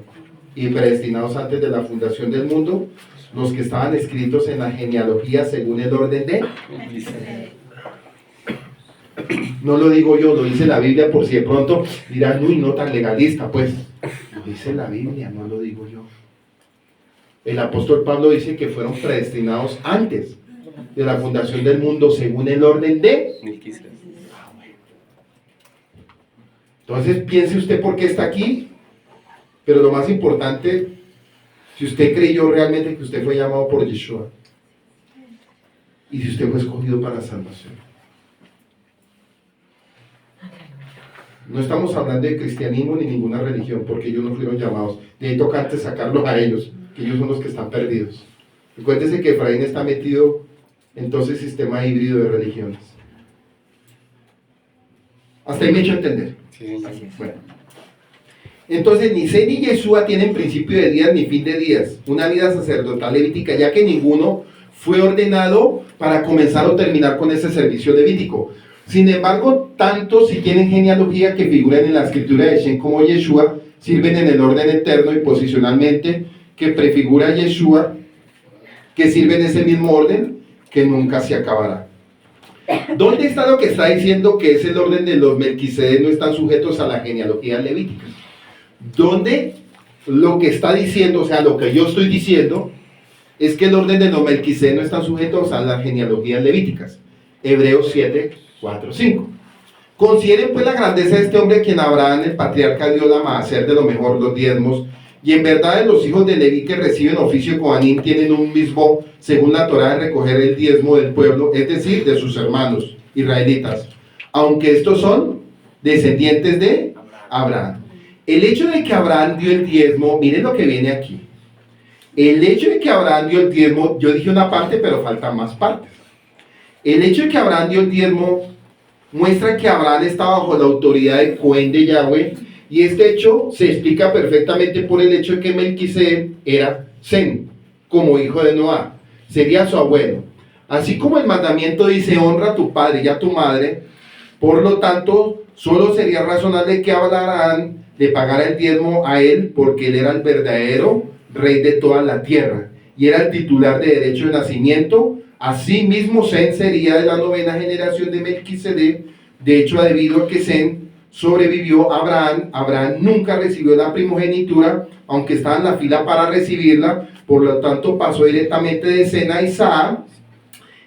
y predestinados antes de la fundación del mundo? Los que estaban escritos en la genealogía según el orden de Melquisedec. No lo digo yo, lo dice la Biblia, por si de pronto dirán, uy, no tan legalista, pues lo dice la Biblia, no lo digo yo. El apóstol Pablo dice que fueron predestinados antes de la fundación del mundo según el orden de Melquisedec. Entonces piense usted por qué está aquí, pero lo más importante, si usted creyó realmente que usted fue llamado por Yeshua y si usted fue escogido para la salvación. No estamos hablando de cristianismo ni ninguna religión, porque ellos no fueron llamados. De ahí toca antes sacarlos a ellos, que ellos son los que están perdidos. Recuérdese que Efraín está metido en todo ese sistema híbrido de religiones. Hasta ahí me he hecho entender. Sí. Bueno. Entonces, ni Zen ni Yeshua tienen principio de días ni fin de días, una vida sacerdotal levítica, ya que ninguno fue ordenado para comenzar o terminar con ese servicio levítico. Sin embargo, tanto si tienen genealogía que figuran en la escritura de Shem como Yeshua, sirven en el orden eterno y posicionalmente que prefigura a Yeshua, que sirve en ese mismo orden que nunca se acabará. ¿Dónde está lo que está diciendo que es el orden de los Melquisedec no están sujetos a la genealogía levítica? ¿Dónde lo que está diciendo, o sea, lo que yo estoy diciendo, es que el orden de los Melquisedec no están sujetos a las genealogías levíticas? Hebreos 7, 4, 5. Consideren pues la grandeza de este hombre, quien Abraham el patriarca dio la maaser de lo mejor, los diezmos, y en verdad los hijos de Leví que reciben oficio coanín tienen un mismo, según la Torá, de recoger el diezmo del pueblo, es decir, de sus hermanos israelitas, aunque estos son descendientes de Abraham. El hecho de que Abraham dio el diezmo, miren lo que viene aquí. El hecho de que Abraham dio el diezmo, yo dije una parte, pero faltan más partes. El hecho de que Abraham dio el diezmo muestra que Abraham está bajo la autoridad de Cohen de Yahweh, y este hecho se explica perfectamente por el hecho de que Melquisedec era Zen, como hijo de Noah, sería su abuelo. Así como el mandamiento dice, honra a tu padre y a tu madre, por lo tanto, solo sería razonable que Abraham le pagara el diezmo a él, porque él era el verdadero rey de toda la tierra, y era el titular de derecho de nacimiento. Asimismo, Zen sería de la 9ª generación de Melquisedec. De hecho, debido a que Zen sobrevivió a Abraham, Abraham nunca recibió la primogenitura, aunque estaba en la fila para recibirla, por lo tanto pasó directamente de Zen a Isaac,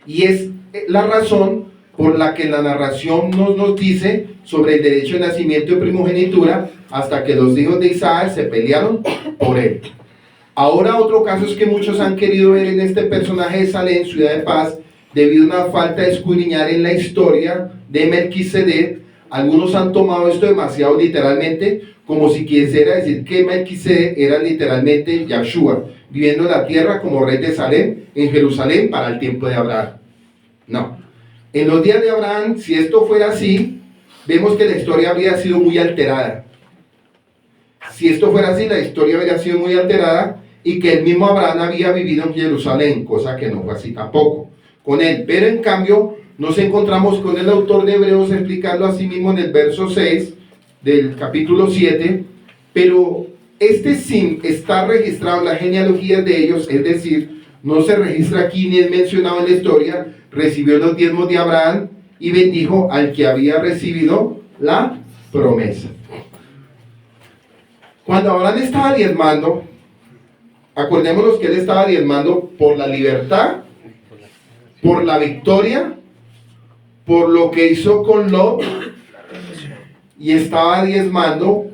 y es la razón por la que la narración nos dice sobre el derecho de nacimiento y primogenitura, hasta que los hijos de Isaac se pelearon por él. Ahora otro caso es que muchos han querido ver en este personaje de Salem, ciudad de paz, debido a una falta de escudriñar en la historia de Melquisedec. Algunos han tomado esto demasiado literalmente, como si quisiera decir que Melquisedec era literalmente Yahshua, viviendo en la tierra como rey de Salem, en Jerusalén, para el tiempo de Abraham. No. En los días de Abraham, si esto fuera así, vemos que la historia habría sido muy alterada. Si esto fuera así, la historia habría sido muy alterada, y que el mismo Abraham había vivido en Jerusalén, cosa que no fue así tampoco con él. Pero en cambio, nos encontramos con el autor de Hebreos explicando así mismo en el verso 6 del capítulo 7, pero este sin está registrado en la genealogía de ellos, es decir, no se registra aquí ni es mencionado en la historia. Recibió los diezmos de Abraham y bendijo al que había recibido la promesa. Cuando Abraham estaba diezmando, acordémonos que él estaba diezmando por la libertad, por la victoria, por lo que hizo con Lot, y estaba diezmando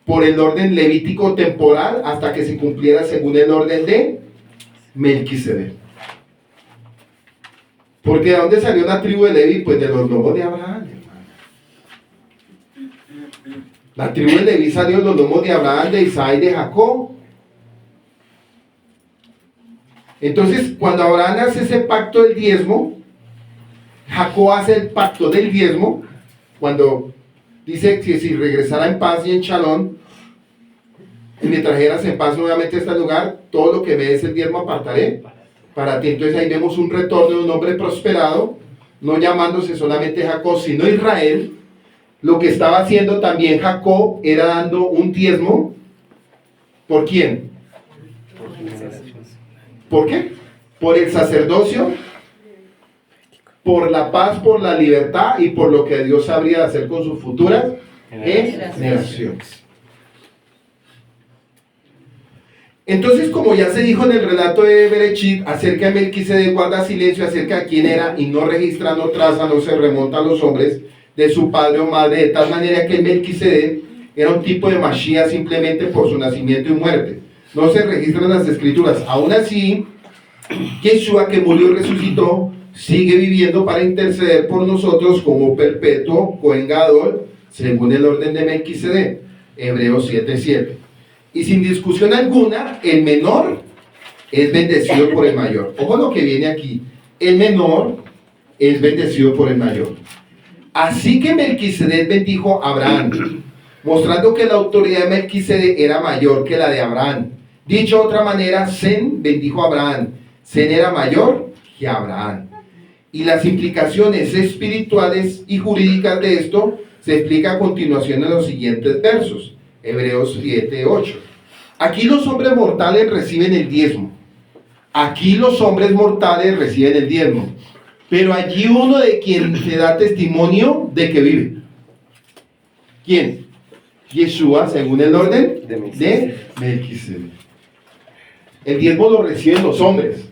por el orden levítico temporal hasta que se cumpliera según el orden de Melquisedec. Porque ¿de dónde salió la tribu de Leví? Pues de los lomos de Abraham, hermano. La tribu de Leví salió de los lomos de Abraham, de Isaac y de Jacob. Entonces, cuando Abraham hace ese pacto del diezmo, Jacob hace el pacto del diezmo, cuando dice que si regresara en paz y en Shalom, y me trajeras en paz nuevamente a este lugar, todo lo que me des el diezmo apartaré para ti. Entonces ahí vemos un retorno de un hombre prosperado, no llamándose solamente Jacob, sino Israel. Lo que estaba haciendo también Jacob era dando un diezmo. ¿Por quién? ¿Por qué? Por el sacerdocio, por la paz, por la libertad y por lo que Dios habría de hacer con sus futuras generaciones. Entonces, como ya se dijo en el relato de Berechit, acerca de Melquisedec guarda silencio acerca de quién era y no registra, no traza, no se remonta a los hombres de su padre o madre, de tal manera que Melquisedec era un tipo de Mashiach simplemente por su nacimiento y muerte. No se registran las escrituras. Aún así, Yeshua, que murió y resucitó, sigue viviendo para interceder por nosotros como perpetuo Cohen Gadol, según el orden de Melquisedec. Hebreos 7:7. Y sin discusión alguna, el menor es bendecido por el mayor. Ojo lo que viene aquí. El menor es bendecido por el mayor. Así que Melquisedec bendijo a Abraham, mostrando que la autoridad de Melquisedec era mayor que la de Abraham. Dicho de otra manera, Sem bendijo a Abraham. Sem era mayor que Abraham. Y las implicaciones espirituales y jurídicas de esto se explica a continuación en los siguientes versos. Hebreos 7:8. Aquí los hombres mortales reciben el diezmo. Aquí los hombres mortales reciben el diezmo. Pero allí uno de quien se da testimonio de que vive. ¿Quién? Yeshua, según el orden de Melquisedec. El diezmo lo reciben los hombres.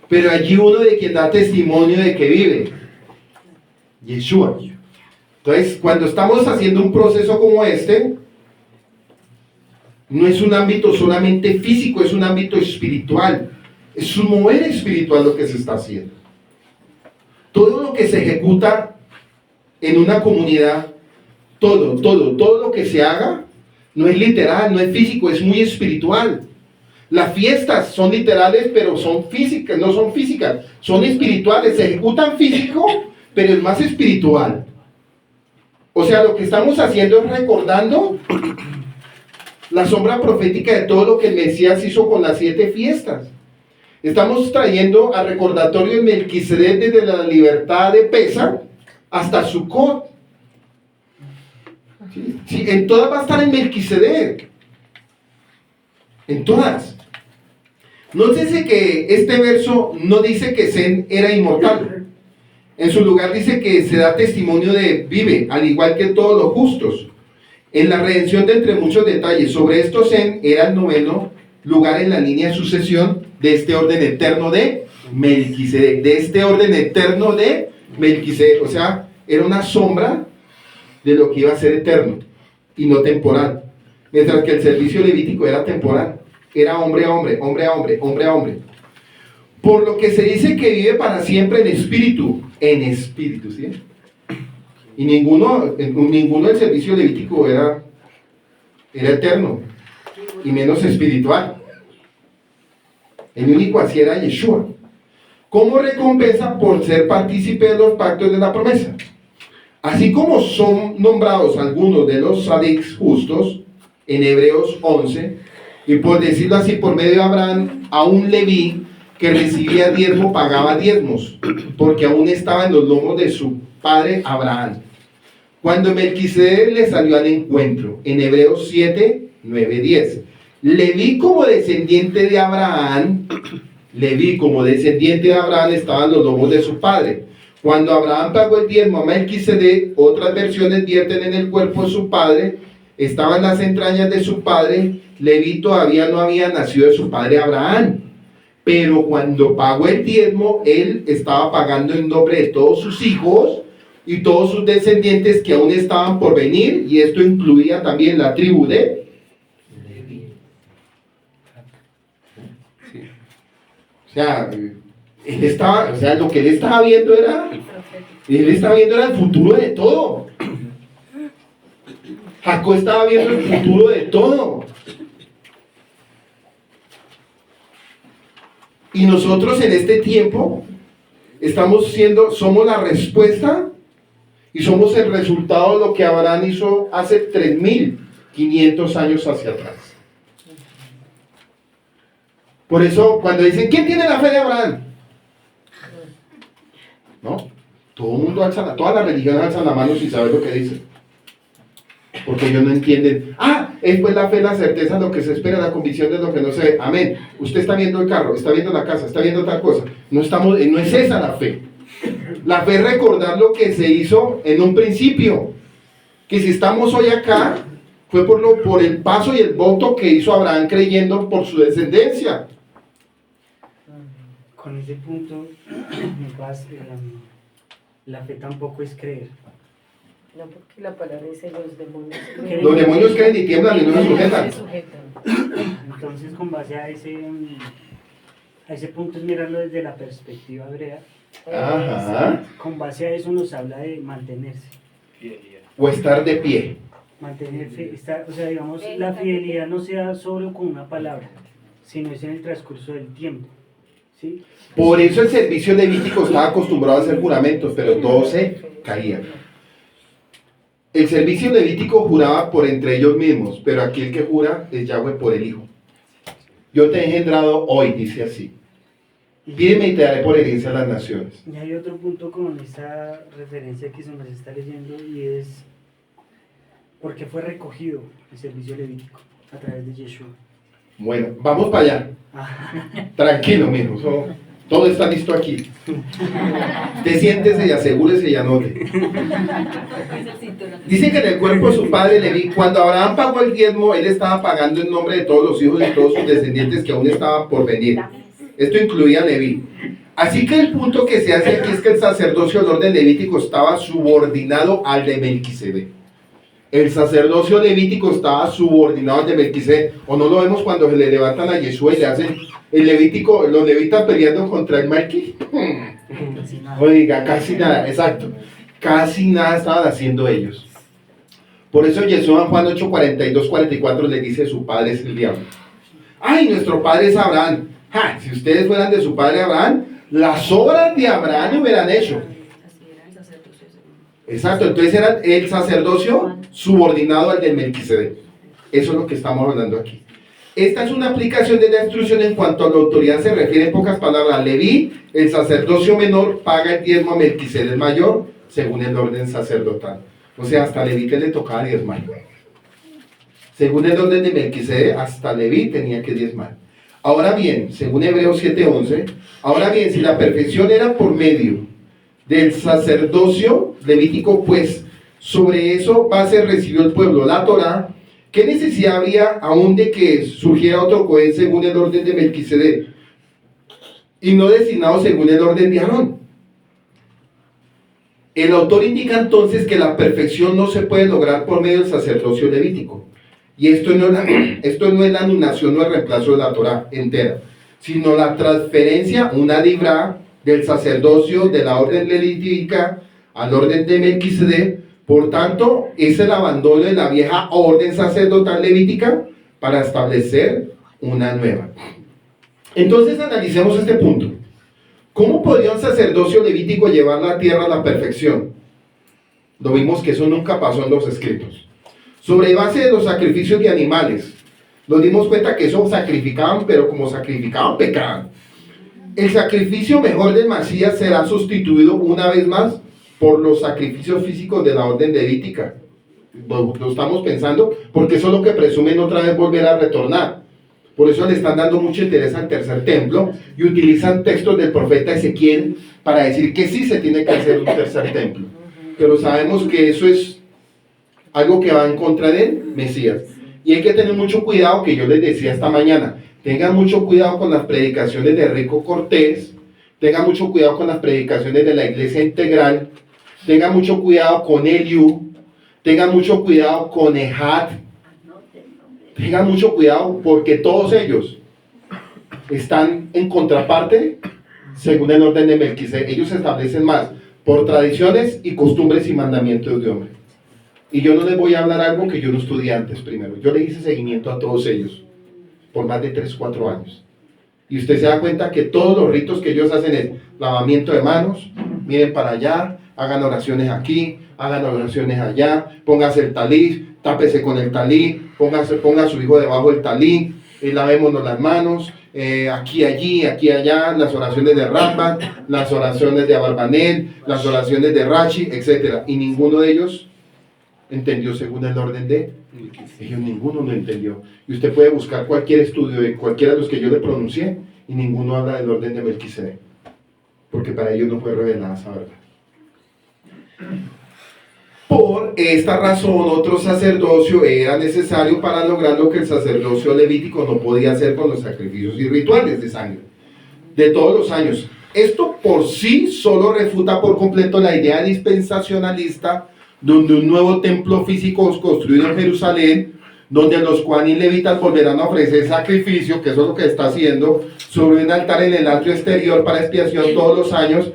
Pero allí uno de quien da testimonio de que vive. Yeshua. Entonces, cuando estamos haciendo un proceso como este, no es un ámbito solamente físico, es un ámbito espiritual. Es un mover espiritual lo que se está haciendo. Todo lo que se ejecuta en una comunidad, todo lo que se haga, no es literal, no es físico, es muy espiritual. Las fiestas son literales, pero son físicas, no son físicas, son espirituales, se ejecutan físico, pero es más espiritual. O sea, lo que estamos haciendo es recordando la sombra profética de todo lo que el Mesías hizo con las 7 fiestas. Estamos trayendo al recordatorio de Melquisedec desde la libertad de Pesa hasta Sukkot. Sí, en todas va a estar en Melquisedec. En todas. Nótese que este verso no dice que Sem era inmortal. En su lugar dice que se da testimonio de vive, al igual que todos los justos. En la redención de entre muchos detalles, sobre esto Sem era el 9º lugar en la línea de sucesión de este orden eterno de Melquisedec. De este orden eterno de Melquisedec. O sea, era una sombra de lo que iba a ser eterno y no temporal. Mientras que el servicio levítico era temporal. Era hombre a hombre, hombre a hombre, hombre a hombre. Por lo que se dice que vive para siempre en espíritu, ¿sí? Y ninguno del servicio levítico era eterno, y menos espiritual. El único así era Yeshua. Como recompensa por ser partícipe de los pactos de la promesa. Así como son nombrados algunos de los sadiks justos, en Hebreos 11, y por decirlo así, por medio de Abraham, a un Leví que recibía diezmo pagaba diezmos, porque aún estaba en los lomos de su padre Abraham. Cuando Melquisedec le salió al encuentro, en Hebreos 7, 9, 10. Leví como descendiente de Abraham estaba en los lomos de su padre. Cuando Abraham pagó el diezmo a Melquisedec, otras versiones vierten en el cuerpo de su padre, estaba en las entrañas de su padre. Leví todavía no había nacido de su padre Abraham, pero cuando pagó el diezmo, él estaba pagando en nombre de todos sus hijos, y todos sus descendientes que aún estaban por venir, y esto incluía también la tribu de... O sea, lo que él estaba viendo era el futuro de todo. Jacob estaba viendo el futuro de todo. Y nosotros en este tiempo somos la respuesta y somos el resultado de lo que Abraham hizo hace 3500 años hacia atrás. Por eso, cuando dicen, ¿quién tiene la fe de Abraham? No, todo el mundo todas las religiones alzan la mano sin saber lo que dicen. Porque ellos no entienden. Es pues la fe, la certeza, lo que se espera, la convicción de lo que no se ve. Amén. Usted está viendo el carro, está viendo la casa, está viendo tal cosa. No es esa la fe. La fe es recordar lo que se hizo en un principio. Que si estamos hoy acá, fue por el paso y el voto que hizo Abraham creyendo por su descendencia. Con ese punto, la fe tampoco es creer. No, porque la palabra dice los demonios. Los demonios creen y tiemblan y no se sujetan. Entonces, con base a ese punto es mirarlo desde la perspectiva hebrea. Ajá. Con base a eso nos habla de mantenerse. O estar de pie. Mantenerse, digamos, la fidelidad no se da solo con una palabra, sino es en el transcurso del tiempo. ¿Sí? Por eso el servicio levítico estaba acostumbrado a hacer juramentos, pero todos se caían. El servicio levítico juraba por entre ellos mismos, pero aquí el que jura es Yahweh por el Hijo. Yo te he engendrado hoy, dice así. Pídeme y te daré por herencia a las naciones. Y hay otro punto con esa referencia que se nos está leyendo, y es porque fue recogido el servicio levítico a través de Yeshua. Bueno, vamos para allá. Tranquilo, mijo. Todo está listo aquí. Te siéntese y asegúrese y anote. Dice que en el cuerpo de su padre Leví, cuando Abraham pagó el diezmo, él estaba pagando en nombre de todos los hijos y todos sus descendientes que aún estaban por venir. Esto incluía a Leví. Así que el punto que se hace aquí es que el sacerdocio del orden levítico estaba subordinado al de Melquisedec. El sacerdocio levítico estaba subordinado al de Melquisedec. ¿O no lo vemos cuando se le levantan a Yeshua y le hacen el levítico, los levitas peleando contra el Malqui? Oiga, casi nada, exacto. Casi nada estaban haciendo ellos. Por eso Yeshua en Juan 8, 42, 44 le dice: su padre es el diablo. ¡Ay, nuestro padre es Abraham! Si ustedes fueran de su padre Abraham, las obras de Abraham hubieran hecho. Exacto, entonces era el sacerdocio subordinado al del Melquisedec. Eso es lo que estamos hablando aquí. Esta es una aplicación de la instrucción en cuanto a la autoridad se refiere. En pocas palabras, Leví, el sacerdocio menor, paga el diezmo a Melquisedec mayor, según el orden sacerdotal. O sea, hasta Leví le tocaba diezmar. Según el orden de Melquisedec, hasta Leví tenía que diezmar. Ahora bien, según Hebreos 7:11, ahora bien, si la perfección era por medio del sacerdocio levítico, pues sobre eso base recibió el pueblo la Torá, ¿qué necesidad habría aún de que surgiera otro Cohen según el orden de Melquisedec y no designado según el orden de Aarón? El autor indica entonces que la perfección no se puede lograr por medio del sacerdocio levítico. Y esto no es la anulación o el reemplazo de la Torá entera, sino la transferencia, una libra, del sacerdocio de la orden levítica al orden de Melquisedec. Por tanto, es el abandono de la vieja orden sacerdotal levítica para establecer una nueva. Entonces analicemos este punto. ¿Cómo podría un sacerdocio levítico llevar la tierra a la perfección? Lo vimos que eso nunca pasó en los escritos. Sobre base de los sacrificios de animales, nos dimos cuenta que eso sacrificaban, pero como sacrificaban, pecaban. El sacrificio mejor del Masías será sustituido una vez más por los sacrificios físicos de la orden levítica. Lo estamos pensando, porque eso es lo que presumen otra vez volver a retornar. Por eso le están dando mucho interés al tercer templo y utilizan textos del profeta Ezequiel para decir que sí se tiene que hacer un tercer templo. Pero sabemos que eso es algo que va en contra del Mesías. Y hay que tener mucho cuidado, que yo les decía esta mañana. Tengan mucho cuidado con las predicaciones de Rico Cortés, tengan mucho cuidado con las predicaciones de la iglesia integral, tengan mucho cuidado con Eliú, tengan mucho cuidado con Ehat, tengan mucho cuidado porque todos ellos están en contraparte según el orden de Melquisedec. Ellos se establecen más por tradiciones y costumbres y mandamientos de hombre. Y yo no les voy a hablar algo que yo no estudié antes primero. Yo le hice seguimiento a todos ellos por más de 3, 4 años. Y usted se da cuenta que todos los ritos que ellos hacen es lavamiento de manos, miren para allá, hagan oraciones aquí, hagan oraciones allá, póngase el talí, tápese con el talí, ponga a su hijo debajo del talí, lavémonos las manos, aquí, allí, aquí, allá, las oraciones de Rambam, las oraciones de Abarbanel, las oraciones de Rashi, etc. Y ninguno de ellos entendió según el orden de ellos, ninguno lo entendió. Y usted puede buscar cualquier estudio de cualquiera de los que yo le pronuncié y ninguno habla del orden de Melquisedec, porque para ellos no fue revelada esa verdad. Por esta razón, otro sacerdocio era necesario para lograr lo que el sacerdocio levítico no podía hacer con los sacrificios y rituales de sangre de todos los años. Esto por sí solo refuta por completo la idea dispensacionalista donde un nuevo templo físico es construido en Jerusalén, donde los Cohanim levitas volverán a ofrecer sacrificio, que eso es lo que está haciendo, sobre un altar en el atrio exterior para expiación todos los años.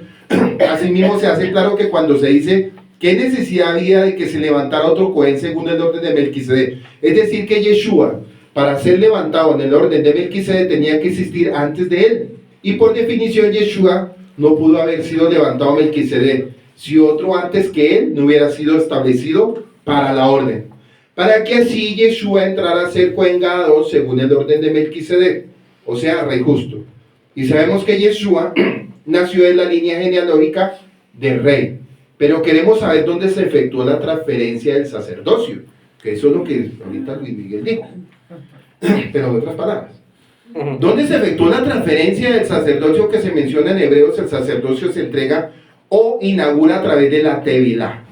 Asimismo se hace claro que cuando se dice ¿qué necesidad había de que se levantara otro Cohen según el orden de Melquisedec? Es decir, que Yeshua, para ser levantado en el orden de Melquisedec, tenía que existir antes de él. Y por definición, Yeshua no pudo haber sido levantado Melquisedec si otro antes que él no hubiera sido establecido para la orden. Para que así Yeshua entrara a ser Cohen Gadol según el orden de Melquisedec, o sea, rey justo. Y sabemos que Yeshua nació en la línea genealógica del rey. Pero queremos saber dónde se efectuó la transferencia del sacerdocio, que eso es lo que ahorita Luis Miguel dijo, pero en otras palabras. ¿Dónde se efectuó la transferencia del sacerdocio que se menciona en Hebreos? El sacerdocio se entrega o inaugura a través de la Tevilá,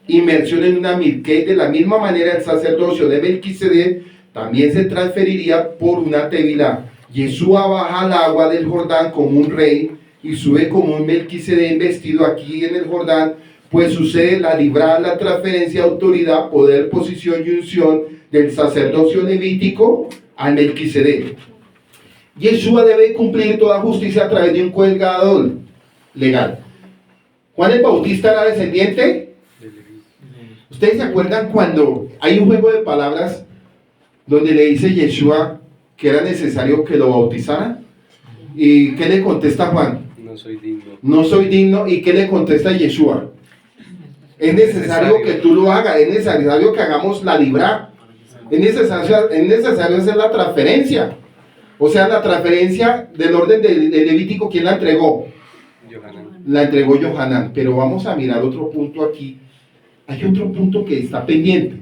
inmersión en una Mirkei. De la misma manera, el sacerdocio de Melquisedec también se transferiría por una Tevilá. Yeshua baja al agua del Jordán como un rey y sube como un Melquisedec investido aquí en el Jordán, pues sucede la librada, la transferencia de autoridad, poder, posición y unción del sacerdocio levítico al Melquisedec. Yeshua debe cumplir toda justicia a través de un Cohen Gadol legal. ¿Juan el Bautista era descendiente? ¿Ustedes se acuerdan cuando hay un juego de palabras donde le dice Yeshua que era necesario que lo bautizara? ¿Y qué le contesta Juan? No soy digno. No soy digno. ¿Y qué le contesta Yeshua? Es necesario que tú lo hagas, es necesario que hagamos la libra, es necesario hacer la transferencia. O sea, la transferencia del orden de Levítico, ¿quién la entregó? Yohanan. La entregó Yohanan. Pero vamos a mirar otro punto aquí. Hay otro punto que está pendiente.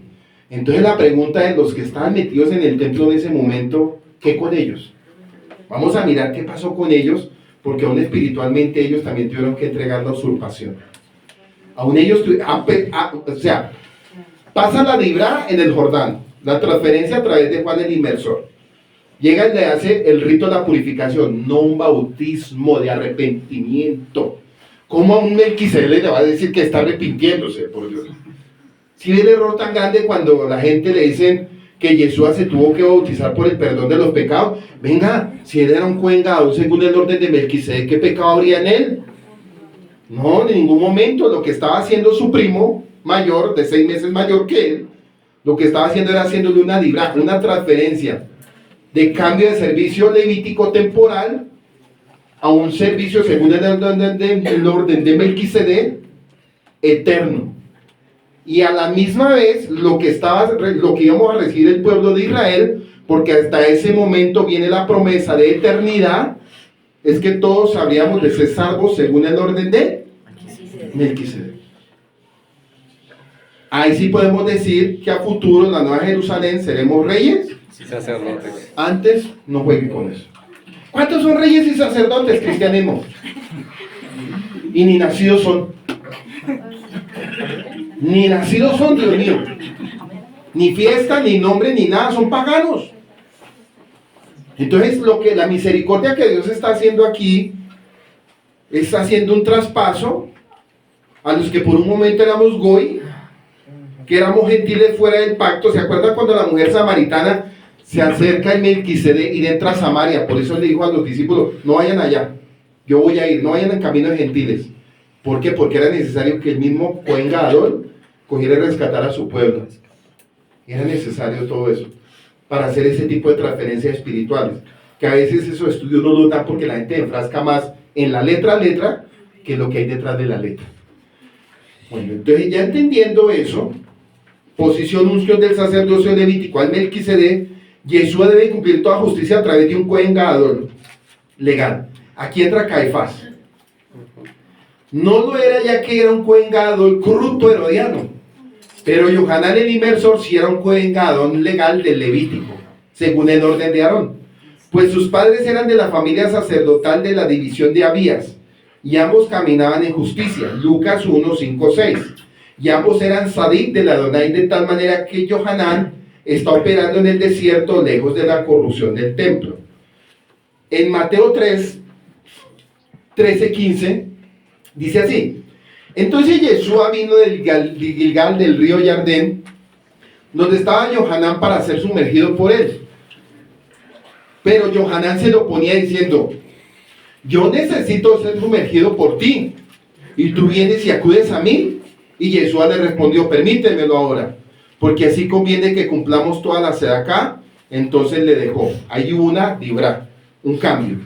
Entonces la pregunta es, los que estaban metidos en el templo en ese momento, ¿qué con ellos? Vamos a mirar qué pasó con ellos, porque aún espiritualmente ellos también tuvieron que entregar la usurpación. Aún ellos, o sea, pasa la libra en el Jordán, la transferencia a través de Juan el Inmersor. Llega y le hace el rito de la purificación, no un bautismo de arrepentimiento. ¿Cómo a un Melquisedec le va a decir que está arrepintiéndose, por Dios? Si ve el error tan grande cuando la gente le dicen que Yeshua se tuvo que bautizar por el perdón de los pecados. Venga, si él era un Cohen Gadol según el orden de Melquisedec, ¿qué pecado habría en él? No, en ningún momento. Lo que estaba haciendo su primo mayor, de 6 meses mayor que él, lo que estaba haciendo era haciéndole una libra, una transferencia de cambio de servicio levítico temporal a un servicio según el orden de Melquisedec eterno. Y a la misma vez lo que íbamos a recibir el pueblo de Israel, porque hasta ese momento viene la promesa de eternidad, es que todos habríamos de ser salvos según el orden de Melquisedec. Ahí sí podemos decir que a futuro en la Nueva Jerusalén seremos reyes Sí, sacerdotes. Antes, no jueguen con eso. ¿Cuántos son reyes y sacerdotes, cristianismo? Y ni nacidos son. Ni nacidos son, Dios mío. Ni fiesta, ni nombre, ni nada, son paganos. Entonces, la misericordia que Dios está haciendo aquí, está haciendo un traspaso a los que por un momento éramos goy, que éramos gentiles fuera del pacto. ¿Se acuerdan cuando la mujer samaritana se acerca a Melquisedec y entra a Samaria? Por eso le dijo a los discípulos, no vayan allá, yo voy a ir, no vayan en camino de gentiles. ¿Por qué? Porque era necesario que el mismo Cohen Gadol cogiera y rescatara a su pueblo. Era necesario todo eso para hacer ese tipo de transferencias espirituales, que a veces esos estudios no los dan porque la gente enfrasca más en la letra que lo que hay detrás de la letra. Bueno, entonces ya entendiendo eso, posición unción del sacerdocio levítico al Melquisedec, Yeshua debe cumplir toda justicia a través de un Cohen Gadol legal. Aquí entra Caifás. No lo era, ya que era un Cohen Gadol corrupto herodiano, pero Yohanan el inmersor sí era un Cohen Gadol legal del Levítico, según el orden de Aarón, pues sus padres eran de la familia sacerdotal de la división de Abías, y ambos caminaban en justicia. Lucas 1, 5, 6. Y ambos eran Sadik de la Adonai, de tal manera que Yohanan está operando en el desierto, lejos de la corrupción del templo. En Mateo 3, 13, 15, dice así: entonces Yeshua vino del Gilgal, del río Jardén, donde estaba Yohanan, para ser sumergido por él. Pero Yohanan se lo ponía diciendo: yo necesito ser sumergido por ti, y tú vienes y acudes a mí. Y Yeshua le respondió: permítemelo ahora, porque así conviene que cumplamos toda la sedacá. Entonces le dejó. Hay una dibra, un cambio.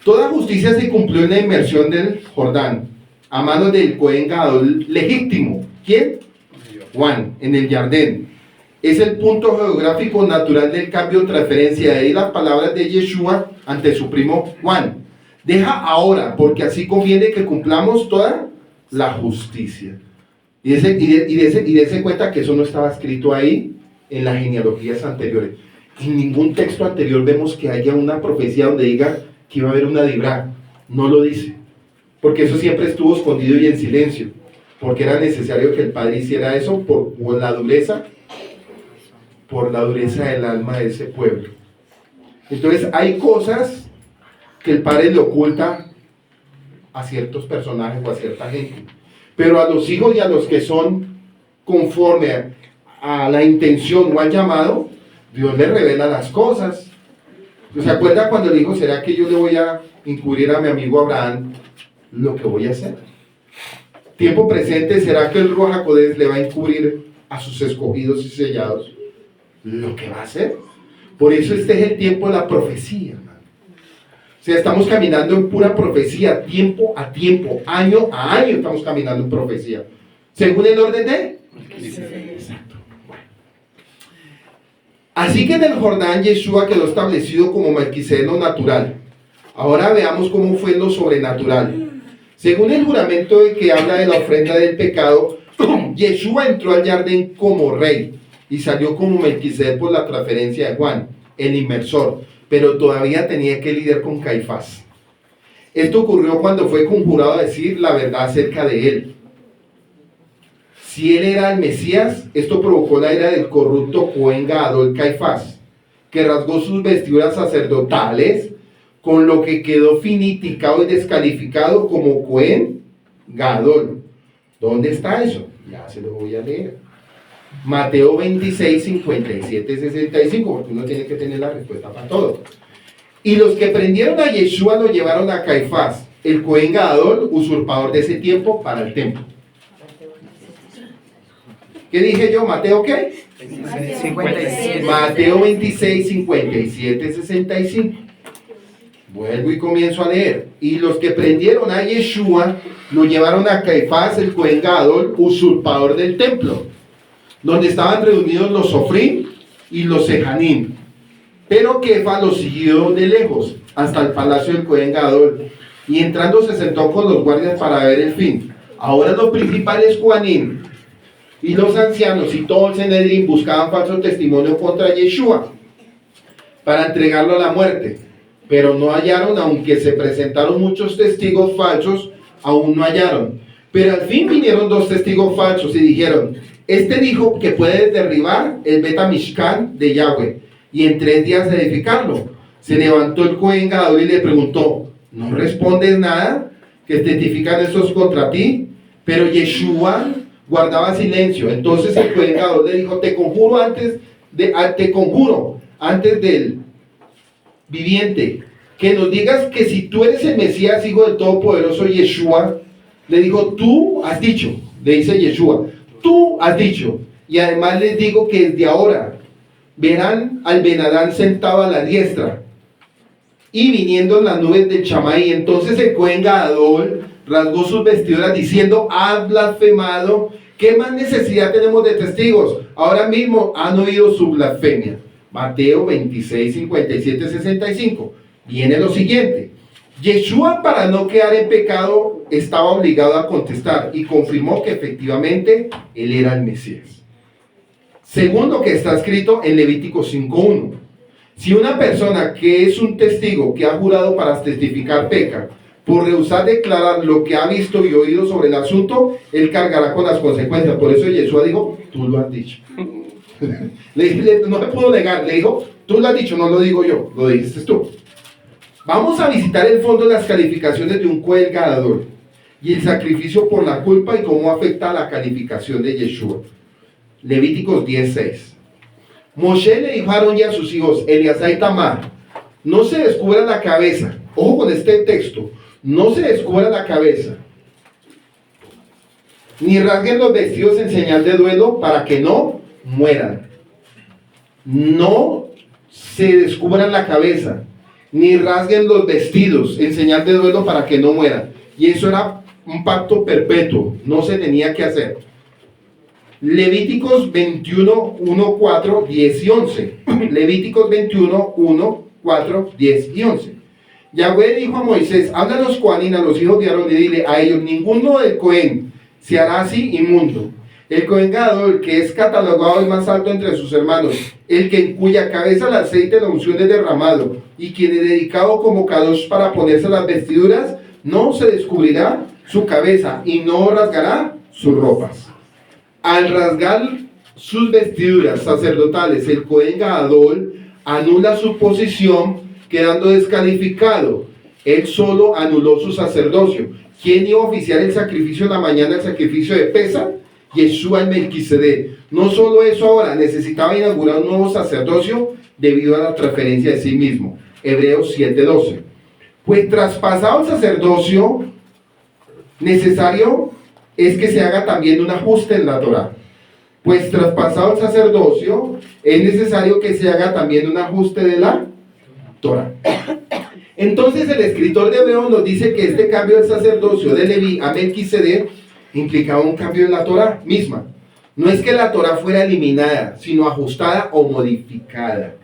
Toda justicia se cumplió en la inmersión del Jordán, a manos del Cohen Gadol legítimo. ¿Quién? Juan, en el Jardén. Es el punto geográfico natural del cambio de transferencia. De ahí las palabras de Yeshua ante su primo Juan: deja ahora, porque así conviene que cumplamos toda la justicia. Y dese cuenta que eso no estaba escrito ahí en las genealogías anteriores. En ningún texto anterior vemos que haya una profecía donde diga que iba a haber una dibra. No lo dice, porque eso siempre estuvo escondido y en silencio, porque era necesario que el Padre hiciera eso por la dureza del alma de ese pueblo. Entonces hay cosas que el Padre le oculta a ciertos personajes o a cierta gente, pero a los hijos y a los que son conforme a la intención o al llamado, Dios les revela las cosas. ¿Se acuerda cuando le dijo: será que yo le voy a incurrir a mi amigo Abraham lo que voy a hacer? Tiempo presente, ¿será que el Ruach HaKodesh le va a encubrir a sus escogidos y sellados lo que va a hacer? Por eso este es el tiempo de la profecía, hermano. O sea, estamos caminando en pura profecía, tiempo a tiempo, año a año estamos caminando en profecía, según el orden de... Exacto. Bueno. Así que en el Jordán Yeshua quedó establecido como Melquisedec lo natural. Ahora veamos cómo fue lo sobrenatural. Según el juramento de que habla de la ofrenda del pecado, Yeshua entró al jardín como rey y salió como Melquisedec por la transferencia de Juan, el inmersor, pero todavía tenía que lidiar con Caifás. Esto ocurrió cuando fue conjurado a decir la verdad acerca de él. Si él era el Mesías, esto provocó la ira del corrupto Cohen Gadol Caifás, que rasgó sus vestiduras sacerdotales, con lo que quedó finiticado y descalificado como Cohen Gadol. ¿Dónde está eso? Ya se lo voy a leer. Mateo 26, 57, 65, porque uno tiene que tener la respuesta para todo. Y los que prendieron a Yeshua lo llevaron a Caifás, el Cohen Gadol, usurpador de ese tiempo, para el templo. ¿Qué dije yo? ¿Mateo qué? 57. Mateo 26, 57, 65. Vuelvo y comienzo a leer. Y los que prendieron a Yeshua lo llevaron a Caifás, el Cohen Gadol, usurpador del templo, donde estaban reunidos los Sofrim y los Sejanim. Pero Kefa lo siguió de lejos hasta el palacio del Cohen Gadol, y entrando se sentó con los guardias para ver el fin. Ahora los principales Kohanim y los ancianos y todo el Sanedrín buscaban falso testimonio contra Yeshua para entregarlo a la muerte, pero no hallaron. Aunque se presentaron muchos testigos falsos, aún no hallaron. Pero al fin vinieron 2 testigos falsos y dijeron: este dijo que puede derribar el Bet HaMishkan de Yahweh y en 3 días edificarlo. Se levantó el Cohen Gadol y le preguntó: ¿no respondes nada? ¿Que testifican estos contra ti? Pero Yeshua guardaba silencio. Entonces el Cohen Gadol le dijo, te conjuro antes del viviente, que nos digas que si tú eres el Mesías, hijo del Todopoderoso Yeshua. Le dijo, tú has dicho, le dice Yeshua, tú has dicho. Y además les digo que desde ahora verán al Ben-Adán sentado a la diestra y viniendo en las nubes del Chamaí. Entonces el Cohen Gadol rasgó sus vestiduras diciendo, has blasfemado. ¿Qué más necesidad tenemos de testigos? Ahora mismo han oído su blasfemia. Mateo 26, 57, 65. Viene lo siguiente. Yeshua, para no quedar en pecado, estaba obligado a contestar y confirmó que efectivamente él era el Mesías. Según lo que está escrito en Levítico 5:1. Si una persona que es un testigo que ha jurado para testificar peca, por rehusar declarar lo que ha visto y oído sobre el asunto, él cargará con las consecuencias. Por eso Yeshua dijo, tú lo has dicho. No me pudo negar, le dijo, tú lo has dicho, no lo digo yo, lo dijiste tú. Vamos a visitar el fondo de las calificaciones de un Cohen Gadol y el sacrificio por la culpa y cómo afecta a la calificación de Yeshua. Levíticos 10:6. Moshe le dijo a Aarón y a sus hijos, Eleazar y Tamar, no se descubra la cabeza. Ojo con este texto, no se descubra la cabeza, ni rasguen los vestidos en señal de duelo para que no mueran. No se descubran la cabeza, ni rasguen los vestidos en señal de duelo para que no mueran. Y eso era un pacto perpetuo, no se tenía que hacer. Levíticos 21, 1, 4, 10 y 11. Levíticos 21, 1, 4, 10 y 11. Yahweh dijo a Moisés, habla a los Coanín, a los hijos de Aarón, y dile a ellos, ninguno del Cohen se hará así inmundo. El Cohen Gadol, que es catalogado el más alto entre sus hermanos, el que en cuya cabeza el aceite de la unción es derramado, y quien es dedicado como kadosh para ponerse las vestiduras, no se descubrirá su cabeza y no rasgará sus ropas. Al rasgar sus vestiduras sacerdotales, el Cohen Gadol anula su posición, quedando descalificado. Él solo anuló su sacerdocio. ¿Quién iba a oficiar el sacrificio en la mañana, el sacrificio de Pesa? Yeshua el Melquisedec. No solo eso, ahora necesitaba inaugurar un nuevo sacerdocio debido a la transferencia de sí mismo. Hebreos 7:12. Pues traspasado el sacerdocio, necesario es que se haga también un ajuste en la Torá. Pues traspasado el sacerdocio, es necesario que se haga también un ajuste de la Torá. Entonces el escritor de Hebreos nos dice que este cambio del sacerdocio de Leví a Melquisedec implicaba un cambio en la Torá misma. No es que la Torá fuera eliminada, sino ajustada o modificada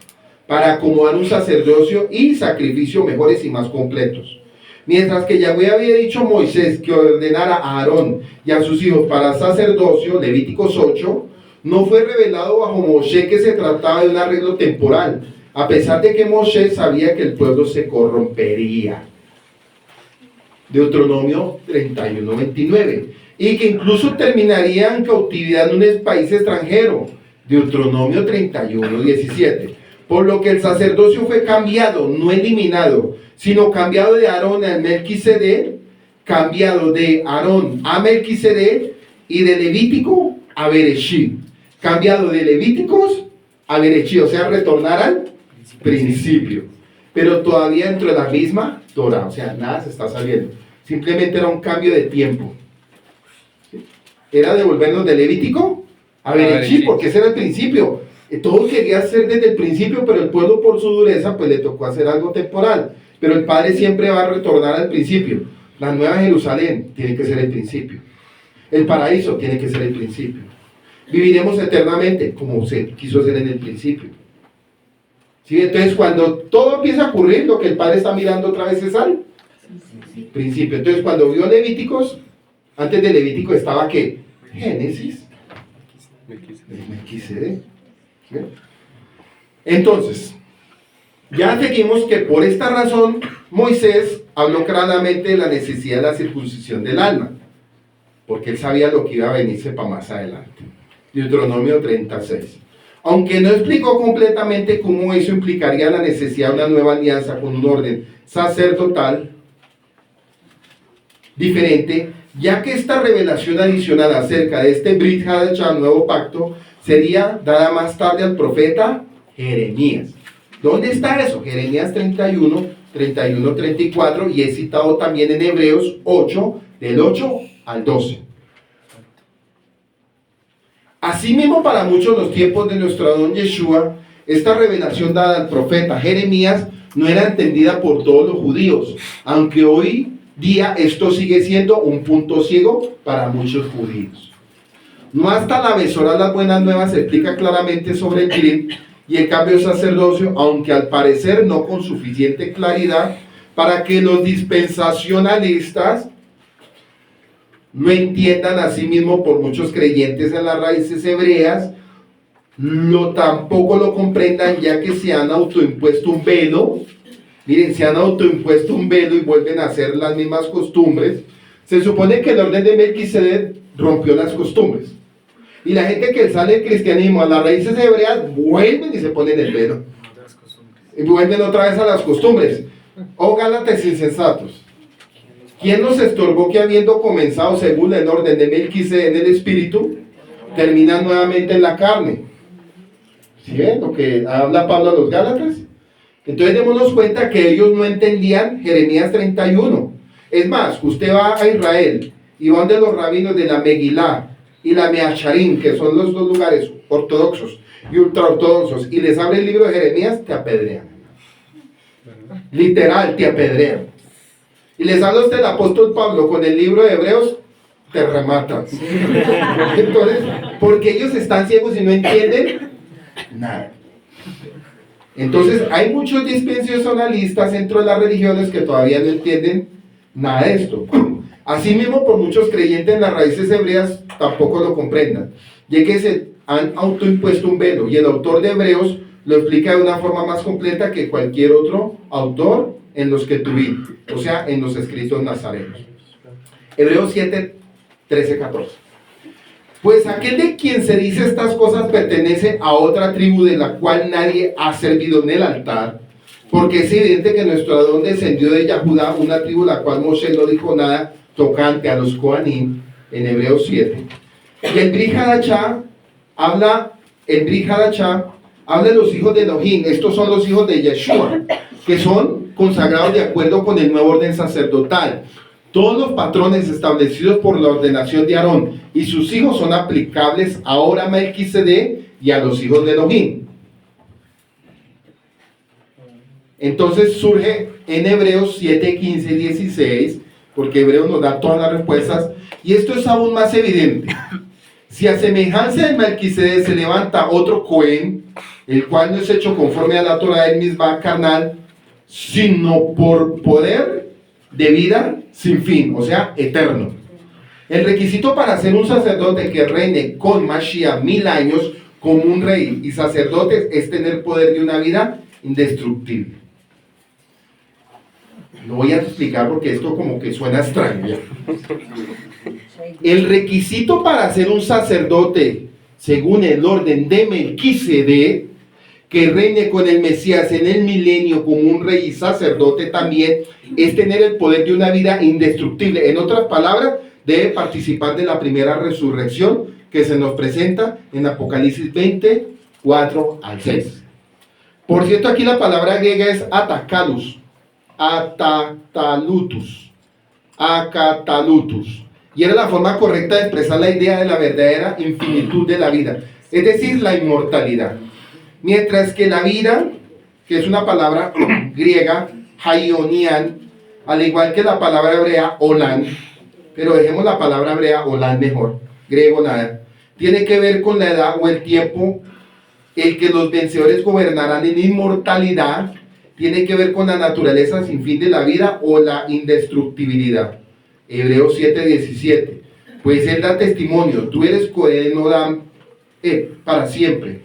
para acomodar un sacerdocio y sacrificio mejores y más completos. Mientras que Yahweh había dicho a Moisés que ordenara a Aarón y a sus hijos para sacerdocio, Levíticos 8, no fue revelado bajo Moshe que se trataba de un arreglo temporal, a pesar de que Moshe sabía que el pueblo se corrompería. Deuteronomio 31:29, y que incluso terminaría en cautividad en un país extranjero. Deuteronomio 31:17. Por lo que el sacerdocio fue cambiado, no eliminado, sino cambiado de Aarón a Melquisedec, cambiado de Aarón a Melquisedec y de Levítico a Bereshit, cambiado de Levíticos a Bereshit, o sea, retornar al principio, pero todavía dentro de la misma Torah, o sea, nada se está saliendo, simplemente era un cambio de tiempo. Era devolvernos de Levítico a Bereshit, porque ese era el principio. Todo quería hacer desde el principio, pero el pueblo por su dureza pues le tocó hacer algo temporal. Pero el Padre siempre va a retornar al principio. La Nueva Jerusalén tiene que ser el principio. El paraíso tiene que ser el principio. Viviremos eternamente como se quiso hacer en el principio. ¿Sí? Entonces cuando todo empieza a ocurrir, lo que el Padre está mirando otra vez es al principio. Entonces cuando vio Levíticos, antes de Levítico estaba ¿qué? Génesis. Melquisedec. ¿Sí? Entonces, ya seguimos que por esta razón Moisés habló claramente de la necesidad de la circuncisión del alma, porque él sabía lo que iba a venirse para más adelante. Deuteronomio 36. Aunque no explicó completamente cómo eso implicaría la necesidad de una nueva alianza con un orden sacerdotal diferente, ya que esta revelación adicional acerca de este Brit Hadashah, nuevo pacto, sería dada más tarde al profeta Jeremías. ¿Dónde está eso? Jeremías 31, 31, 34, y es citado también en Hebreos 8, del 8 al 12. Asimismo, para muchos los tiempos de nuestro Adón Yeshua, esta revelación dada al profeta Jeremías no era entendida por todos los judíos, aunque hoy día esto sigue siendo un punto ciego para muchos judíos. No hasta la Besorá las Buenas Nuevas se explica claramente sobre el Brit y el cambio de sacerdocio, aunque al parecer no con suficiente claridad para que los dispensacionalistas no entiendan. Asimismo, por muchos creyentes en las raíces hebreas, tampoco lo comprendan, ya que se han autoimpuesto un velo. Miren, se han autoimpuesto un velo y vuelven a hacer las mismas costumbres. Se supone que el orden de Melquisedec rompió las costumbres. Y la gente que sale del cristianismo a las raíces hebreas vuelven y se ponen el velo. Y vuelven otra vez a las costumbres. Oh Gálatas insensatos, ¿quién nos estorbó que habiendo comenzado según el orden de Melquisedec en el espíritu, terminan nuevamente en la carne? ¿Sí ven lo que habla Pablo a los Gálatas? Entonces démonos cuenta que ellos no entendían Jeremías 31. Es más, usted va a Israel y van de los rabinos de la Megilá y la Meacharim, que son los dos lugares ortodoxos y ultraortodoxos, y les abre el libro de Jeremías, te apedrean. Literal, te apedrean. Y les habla usted el apóstol Pablo con el libro de Hebreos, te rematan. Entonces, porque ellos están ciegos y no entienden nada. Entonces, hay muchos dispensacionalistas dentro de las religiones que todavía no entienden nada de esto. Asimismo, por muchos creyentes en las raíces hebreas tampoco lo comprendan, ya que se han autoimpuesto un velo, y el autor de Hebreos lo explica de una forma más completa que cualquier otro autor en los que tuví, o sea, en los escritos nazarenos. Hebreos 7, 13, 14. Pues aquel de quien se dice estas cosas pertenece a otra tribu de la cual nadie ha servido en el altar, porque es evidente que nuestro Adón descendió de Yahudá, una tribu la cual Moshe no dijo nada tocante a los Kohanim, en Hebreos 7. Y el Brit Hadashah habla de los hijos de Elohim. Estos son los hijos de Yeshua, que son consagrados de acuerdo con el nuevo orden sacerdotal. Todos los patrones establecidos por la ordenación de Aarón y sus hijos son aplicables ahora a Melquisedec y a los hijos de Elohim. Entonces surge en Hebreos 7, 15 y 16, porque Hebreos nos da todas las respuestas, y esto es aún más evidente. Si a semejanza de Melquisedec se levanta otro Cohen, el cual no es hecho conforme a la Torah del misma carnal, sino por poder de vida sin fin, o sea, eterno. El requisito para ser un sacerdote que reine con Mashiach 1000 años como un rey y sacerdote es tener poder de una vida indestructible. Lo voy a explicar porque esto como que suena extraño ya. El requisito para ser un sacerdote según el orden de Melquisedec, que reine con el Mesías en el milenio como un rey y sacerdote también, es tener el poder de una vida indestructible. En otras palabras, debe participar de la primera resurrección que se nos presenta en Apocalipsis 20, 4 al 6. Por cierto, aquí la palabra griega es atakalus, akatalutus, y era la forma correcta de expresar la idea de la verdadera infinitud de la vida, es decir, la inmortalidad. Mientras que la vida, que es una palabra griega, haionian, al igual que la palabra hebrea olam, pero dejemos la palabra hebrea olam mejor, griego nada, tiene que ver con la edad o el tiempo, el que los vencedores gobernarán en inmortalidad, tiene que ver con la naturaleza sin fin de la vida o la indestructibilidad. Hebreos 7:17. Pues él da testimonio, tú eres Cohen Olam para siempre,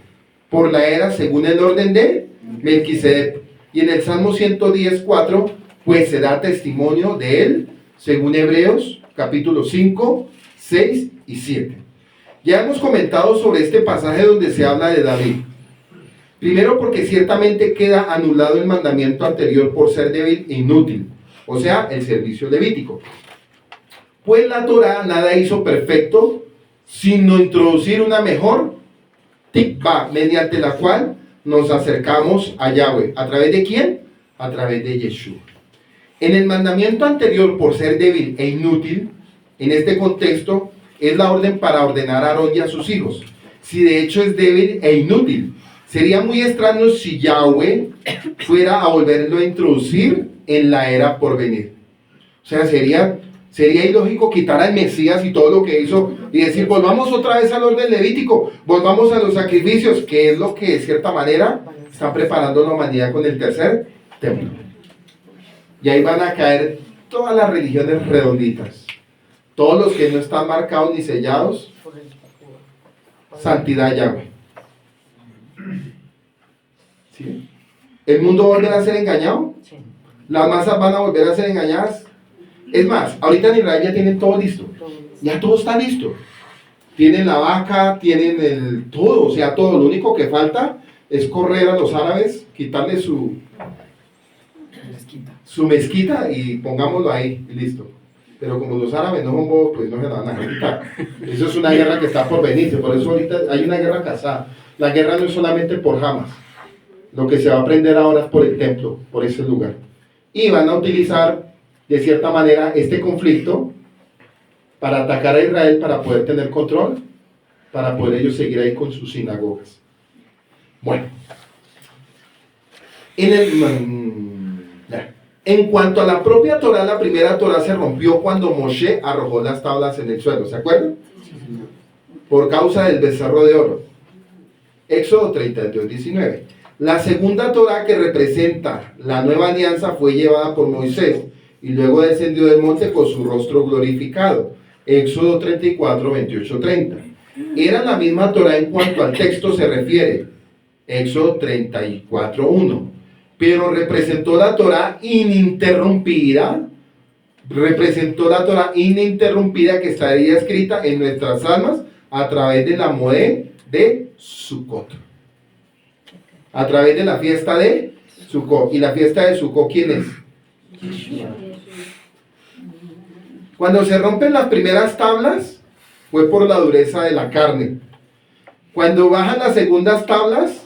por la era según el orden de Melquisedec. Y en el Salmo 110:4, pues se da testimonio de él, según Hebreos capítulo 5, 6 y 7. Ya hemos comentado sobre este pasaje donde se habla de David. Primero porque ciertamente queda anulado el mandamiento anterior por ser débil e inútil, o sea, el servicio levítico. Pues la Torá nada hizo perfecto, sino introducir una mejor tikva, mediante la cual nos acercamos a Yahweh. ¿A través de quién? A través de Yeshua. En el mandamiento anterior, por ser débil e inútil, en este contexto, es la orden para ordenar a Aarón y a sus hijos. Si de hecho es débil e inútil, sería muy extraño si Yahweh fuera a volverlo a introducir en la era por venir. O sea, sería ilógico quitar al Mesías y todo lo que hizo y decir, volvamos otra vez al orden levítico, volvamos a los sacrificios, que es lo que de cierta manera están preparando la humanidad con el tercer templo. Y ahí van a caer todas las religiones redonditas, todos los que no están marcados ni sellados, santidad Yahweh. ¿Sí? ¿El mundo volverá a ser engañado? Sí. ¿Las masas van a volver a ser engañadas? Es más, ahorita en Israel ya tienen todo listo, ya todo está listo. Tienen la vaca, tienen el todo, o sea, todo. Lo único que falta es correr a los árabes, quitarle su mezquita y pongámoslo ahí, y listo. Pero como los árabes no son bobos, pues no se la van a quitar. Eso es una guerra que está por venirse, por eso ahorita hay una guerra casada. La guerra no es solamente por Hamas, lo que se va a prender ahora es por el templo, por ese lugar. Y van a utilizar, de cierta manera, este conflicto para atacar a Israel, para poder tener control, para poder ellos seguir ahí con sus sinagogas. Bueno, en cuanto a la propia Torá, la primera Torá se rompió cuando Moshe arrojó las tablas en el suelo, ¿se acuerdan? Por causa del becerro de oro. Éxodo 32, 19. La segunda Torá, que representa la nueva alianza, fue llevada por Moisés y luego descendió del monte con su rostro glorificado. Éxodo 34, 28, 30. Era la misma Torá en cuanto al texto se refiere. Éxodo 34, 1. Pero representó la Torá ininterrumpida que estaría escrita en nuestras almas a través de la Moed de Sukkot. A través de la fiesta de Sukkot. ¿Y la fiesta de Sukkot quién es? Cuando se rompen las primeras tablas, fue por la dureza de la carne. Cuando bajan las segundas tablas,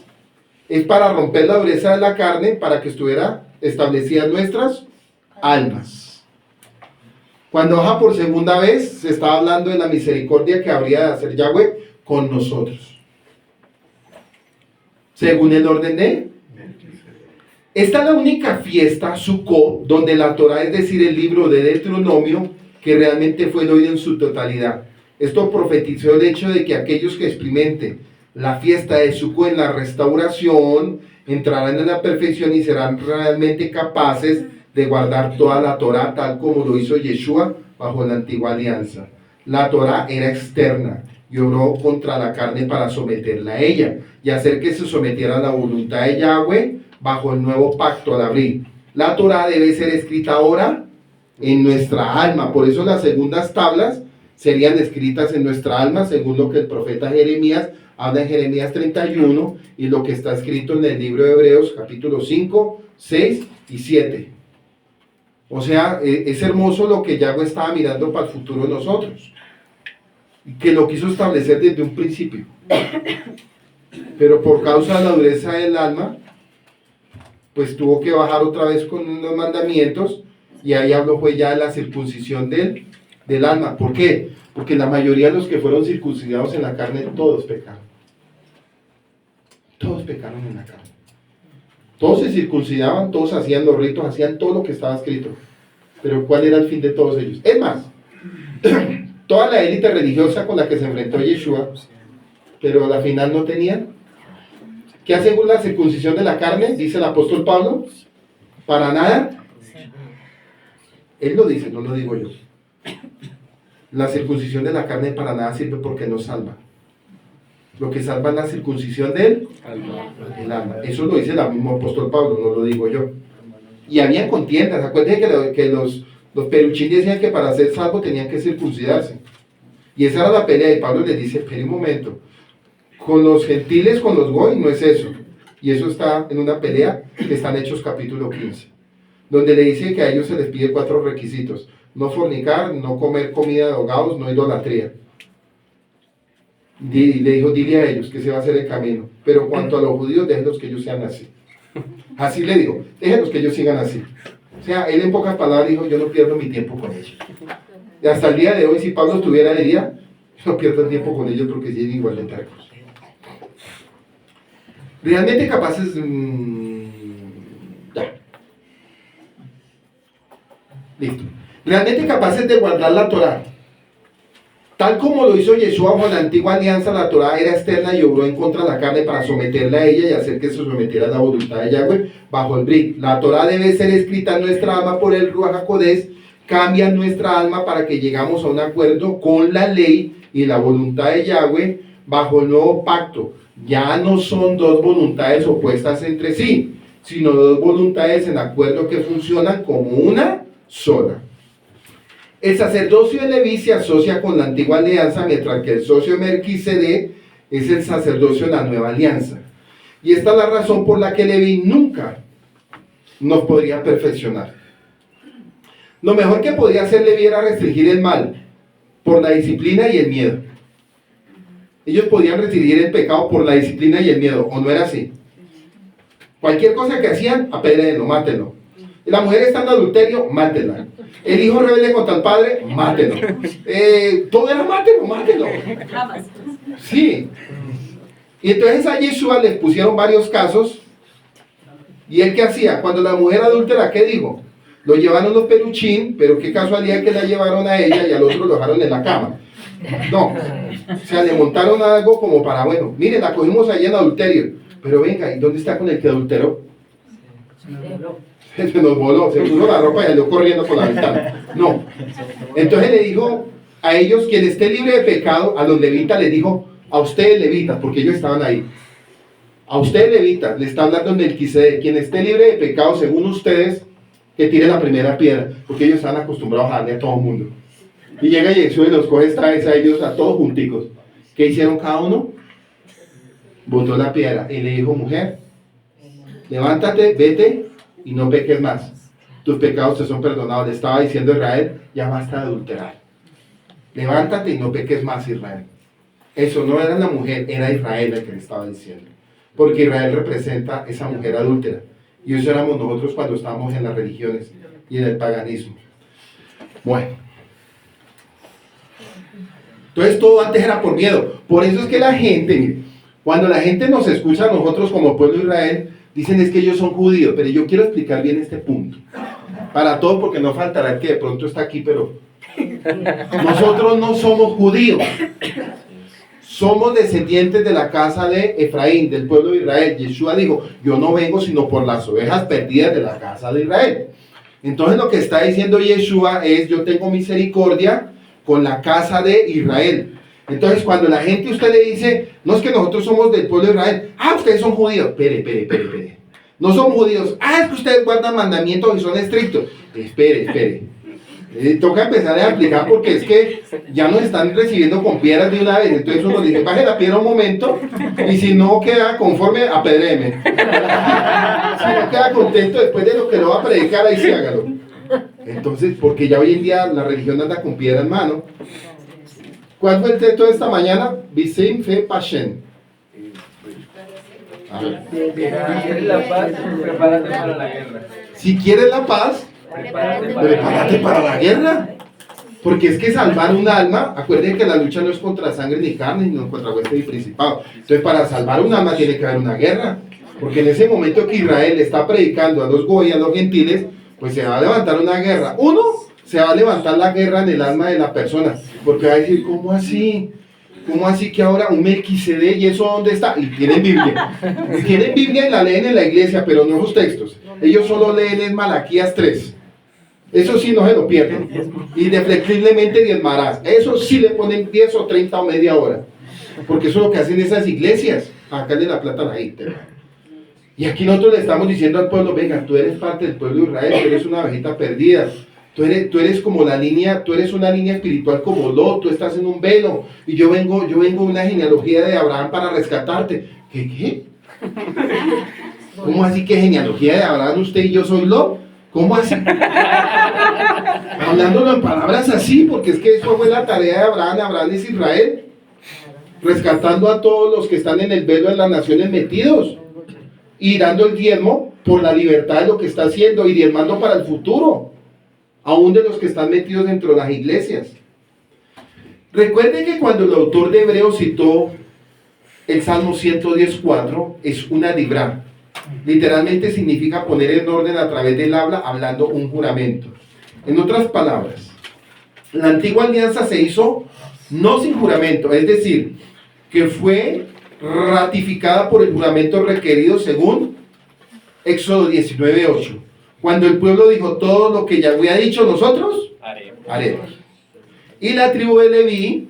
es para romper la dureza de la carne, para que estuviera establecida en nuestras almas. Cuando baja por segunda vez, se está hablando de la misericordia que habría de hacer Yahweh con nosotros, según el orden de... Esta es la única fiesta, Sukkot, donde la Torá, es decir, el libro de Deuteronomio, que realmente fue oído en su totalidad. Esto profetizó el hecho de que aquellos que experimenten la fiesta de Sukkot en la restauración entrarán en la perfección y serán realmente capaces de guardar toda la Torá, tal como lo hizo Yeshua bajo la antigua alianza. La Torá era externa y obró contra la carne para someterla a ella y hacer que se sometiera a la voluntad de Yahweh bajo el nuevo pacto al abrir. La Torá debe ser escrita ahora en nuestra alma, por eso las segundas tablas serían escritas en nuestra alma, según lo que el profeta Jeremías habla en Jeremías 31 y lo que está escrito en el libro de Hebreos capítulo 5, 6 y 7. O sea, es hermoso lo que Yahweh estaba mirando para el futuro de nosotros, y que lo quiso establecer desde un principio. Pero por causa de la dureza del alma, pues tuvo que bajar otra vez con los mandamientos, y ahí habló fue ya de la circuncisión del alma. ¿Por qué? Porque la mayoría de los que fueron circuncidados en la carne, todos pecaron. Todos pecaron en la carne. Todos se circuncidaban, todos hacían los ritos, hacían todo lo que estaba escrito. Pero ¿cuál era el fin de todos ellos? Es más, toda la élite religiosa con la que se enfrentó Yeshua, pero a la final no tenían. ¿Qué asegura la circuncisión de la carne? Dice el apóstol Pablo. Para nada. Él lo dice, no lo digo yo. La circuncisión de la carne para nada sirve porque no salva. Lo que salva es la circuncisión del alma. Eso lo dice el mismo apóstol Pablo, no lo digo yo. Y había contiendas. Acuérdense que los peruchín decían que para ser salvo tenían que circuncidarse. Y esa era la pelea. Y Pablo les dice, espere un momento. Con los gentiles, con los goy, no es eso. Y eso está en una pelea que está en Hechos capítulo 15. Donde le dice que a ellos se les pide 4 requisitos. no fornicar, no comer comida de ahogados, no idolatría. Y le dijo, dile a ellos que se va a hacer el camino. Pero cuanto a los judíos, déjenlos que ellos sean así. Así le digo, déjenlos que ellos sigan así. O sea, él en pocas palabras dijo, yo no pierdo mi tiempo con ellos. Y hasta el día de hoy, si Pablo estuviera, diría, no pierdo el tiempo con ellos porque siguen igual de tercos. Realmente capaces... ya. Listo. Realmente capaces de guardar la Torá. Tal como lo hizo Yeshua bajo la antigua alianza, la Torá era externa y obró en contra de la carne para someterla a ella y hacer que se sometiera a la voluntad de Yahweh bajo el Brit. La Torá debe ser escrita en nuestra alma por el Ruach HaKodesh, cambia nuestra alma para que llegamos a un acuerdo con la ley y la voluntad de Yahweh bajo el nuevo pacto. Ya no son dos voluntades opuestas entre sí, sino dos voluntades en acuerdo que funcionan como una sola. El sacerdocio de Leví se asocia con la antigua alianza, mientras que el socio de Melquisedec es el sacerdocio de la nueva alianza. Y esta es la razón por la que Leví nunca nos podría perfeccionar. Lo mejor que podía hacer Leví era restringir el mal por la disciplina y el miedo. Ellos podían restringir el pecado por la disciplina y el miedo, ¿o no era así? Cualquier cosa que hacían, apedréenlo, mátenlo. La mujer está en adulterio, mátenla. El hijo rebelde contra el padre, mátenlo. Todo era mátenlo. Sí. Y entonces a Yeshua le pusieron varios casos. ¿Y él qué hacía? Cuando la mujer adúltera, ¿qué dijo? Lo llevaron los peluchín, pero qué casualidad que la llevaron a ella y al otro lo dejaron en la cama. No. O sea, le montaron algo como para, bueno, miren, la cogimos ahí en adulterio. Pero venga, ¿y dónde está con el que adulteró? Se nos voló, se puso la ropa y salió corriendo por la ventana. No. Entonces le dijo a ellos, quien esté libre de pecado, a los levitas les dijo, a ustedes levitas, porque ellos estaban ahí. A ustedes levitas, le está hablando en Melquisedec, quien esté libre de pecado, según ustedes, que tire la primera piedra, porque ellos están acostumbrados a darle a todo el mundo. Y llega Jesús y los coge esta vez a ellos, a todos junticos. ¿Qué hicieron cada uno? Botó la piedra y le dijo, mujer, levántate, vete y no peques más. Tus pecados te son perdonados. Le estaba diciendo a Israel, ya basta de adulterar. Levántate y no peques más, Israel. Eso no era la mujer, era Israel el que le estaba diciendo. Porque Israel representa esa mujer adúltera. Y eso éramos nosotros cuando estábamos en las religiones y en el paganismo. Bueno. Entonces todo antes era por miedo. Por eso es que la gente, mire, cuando la gente nos escucha a nosotros como pueblo de Israel, dicen es que ellos son judíos, pero yo quiero explicar bien este punto. Para todos, porque no faltará el que de pronto está aquí, pero nosotros no somos judíos. Somos descendientes de la casa de Efraín, del pueblo de Israel. Yeshua dijo, yo no vengo sino por las ovejas perdidas de la casa de Israel. Entonces lo que está diciendo Yeshua es, yo tengo misericordia con la casa de Israel. Entonces cuando la gente a usted le dice, no es que nosotros somos del pueblo de Israel, ustedes son judíos, espere, no somos judíos, es que ustedes guardan mandamientos y son estrictos, espere, toca empezar a aplicar porque es que ya nos están recibiendo con piedras de una vez, entonces uno dice, baje la piedra un momento, y si no queda conforme, apedréeme. Si no queda contento después de lo que lo va a predicar, ahí sí hágalo. Entonces, porque ya hoy en día la religión anda con piedra en mano. ¿Cuál fue el texto de esta mañana? Bisim fe pashen. La paz, prepárate para la guerra. Si quieres la paz, prepárate para la guerra. Porque es que salvar un alma, acuérdense que la lucha no es contra sangre ni carne, sino contra huestes y principados. Entonces, para salvar un alma tiene que haber una guerra. Porque en ese momento que Israel está predicando a los goy, a los gentiles, pues se va a levantar una guerra. Uno, se va a levantar la guerra en el alma de la persona. Porque va a decir, ¿cómo así? ¿Cómo así que ahora un Melquisedec y eso dónde está? Y tienen Biblia. Tienen Biblia y la leen en la iglesia, pero no esos textos. Ellos solo leen en Malaquías 3. Eso sí no se lo pierden. Y deflexiblemente diezmarás. Eso sí le ponen 10 o 30 o media hora. Porque eso es lo que hacen esas iglesias. Acá de la plata a la gente. Y aquí nosotros le estamos diciendo al pueblo, venga, tú eres parte del pueblo de Israel, tú eres una abejita perdida. Tú eres como la línea, tú eres una línea espiritual como Lot, tú estás en un velo, y yo vengo de una genealogía de Abraham para rescatarte. ¿Qué? ¿Cómo así que genealogía de Abraham usted y yo soy Lot? ¿Cómo así? Hablándolo en palabras así, porque es que eso fue la tarea de Abraham. Abraham es Israel, rescatando a todos los que están en el velo de las naciones metidos y dando el diezmo por la libertad de lo que está haciendo y diezmando para el futuro, aún de los que están metidos dentro de las iglesias. Recuerden que cuando el autor de Hebreos citó el Salmo 110:4, es una dibra. Literalmente significa poner en orden a través del habla, hablando un juramento. En otras palabras, la antigua alianza se hizo no sin juramento, es decir, que fue ratificada por el juramento requerido según Éxodo 19:8. Cuando el pueblo dijo: todo lo que Yahweh ha dicho, nosotros haremos. Y la tribu de Leví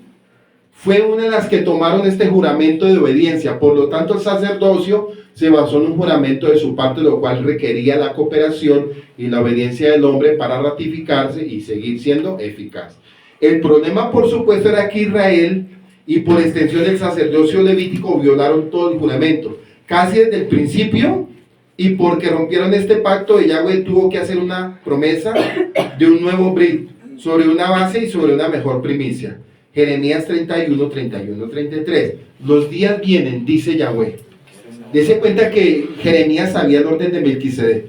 fue una de las que tomaron este juramento de obediencia. Por lo tanto, el sacerdocio se basó en un juramento de su parte, lo cual requería la cooperación y la obediencia del hombre para ratificarse y seguir siendo eficaz. El problema, por supuesto, era que Israel y por extensión el sacerdocio levítico violaron todo el juramento, casi desde el principio, y porque rompieron este pacto, Yahweh tuvo que hacer una promesa de un nuevo brit, sobre una base y sobre una mejor primicia. Jeremías 31, 31, 33. Los días vienen, dice Yahweh. Dese cuenta que Jeremías sabía el orden de Melquisedec.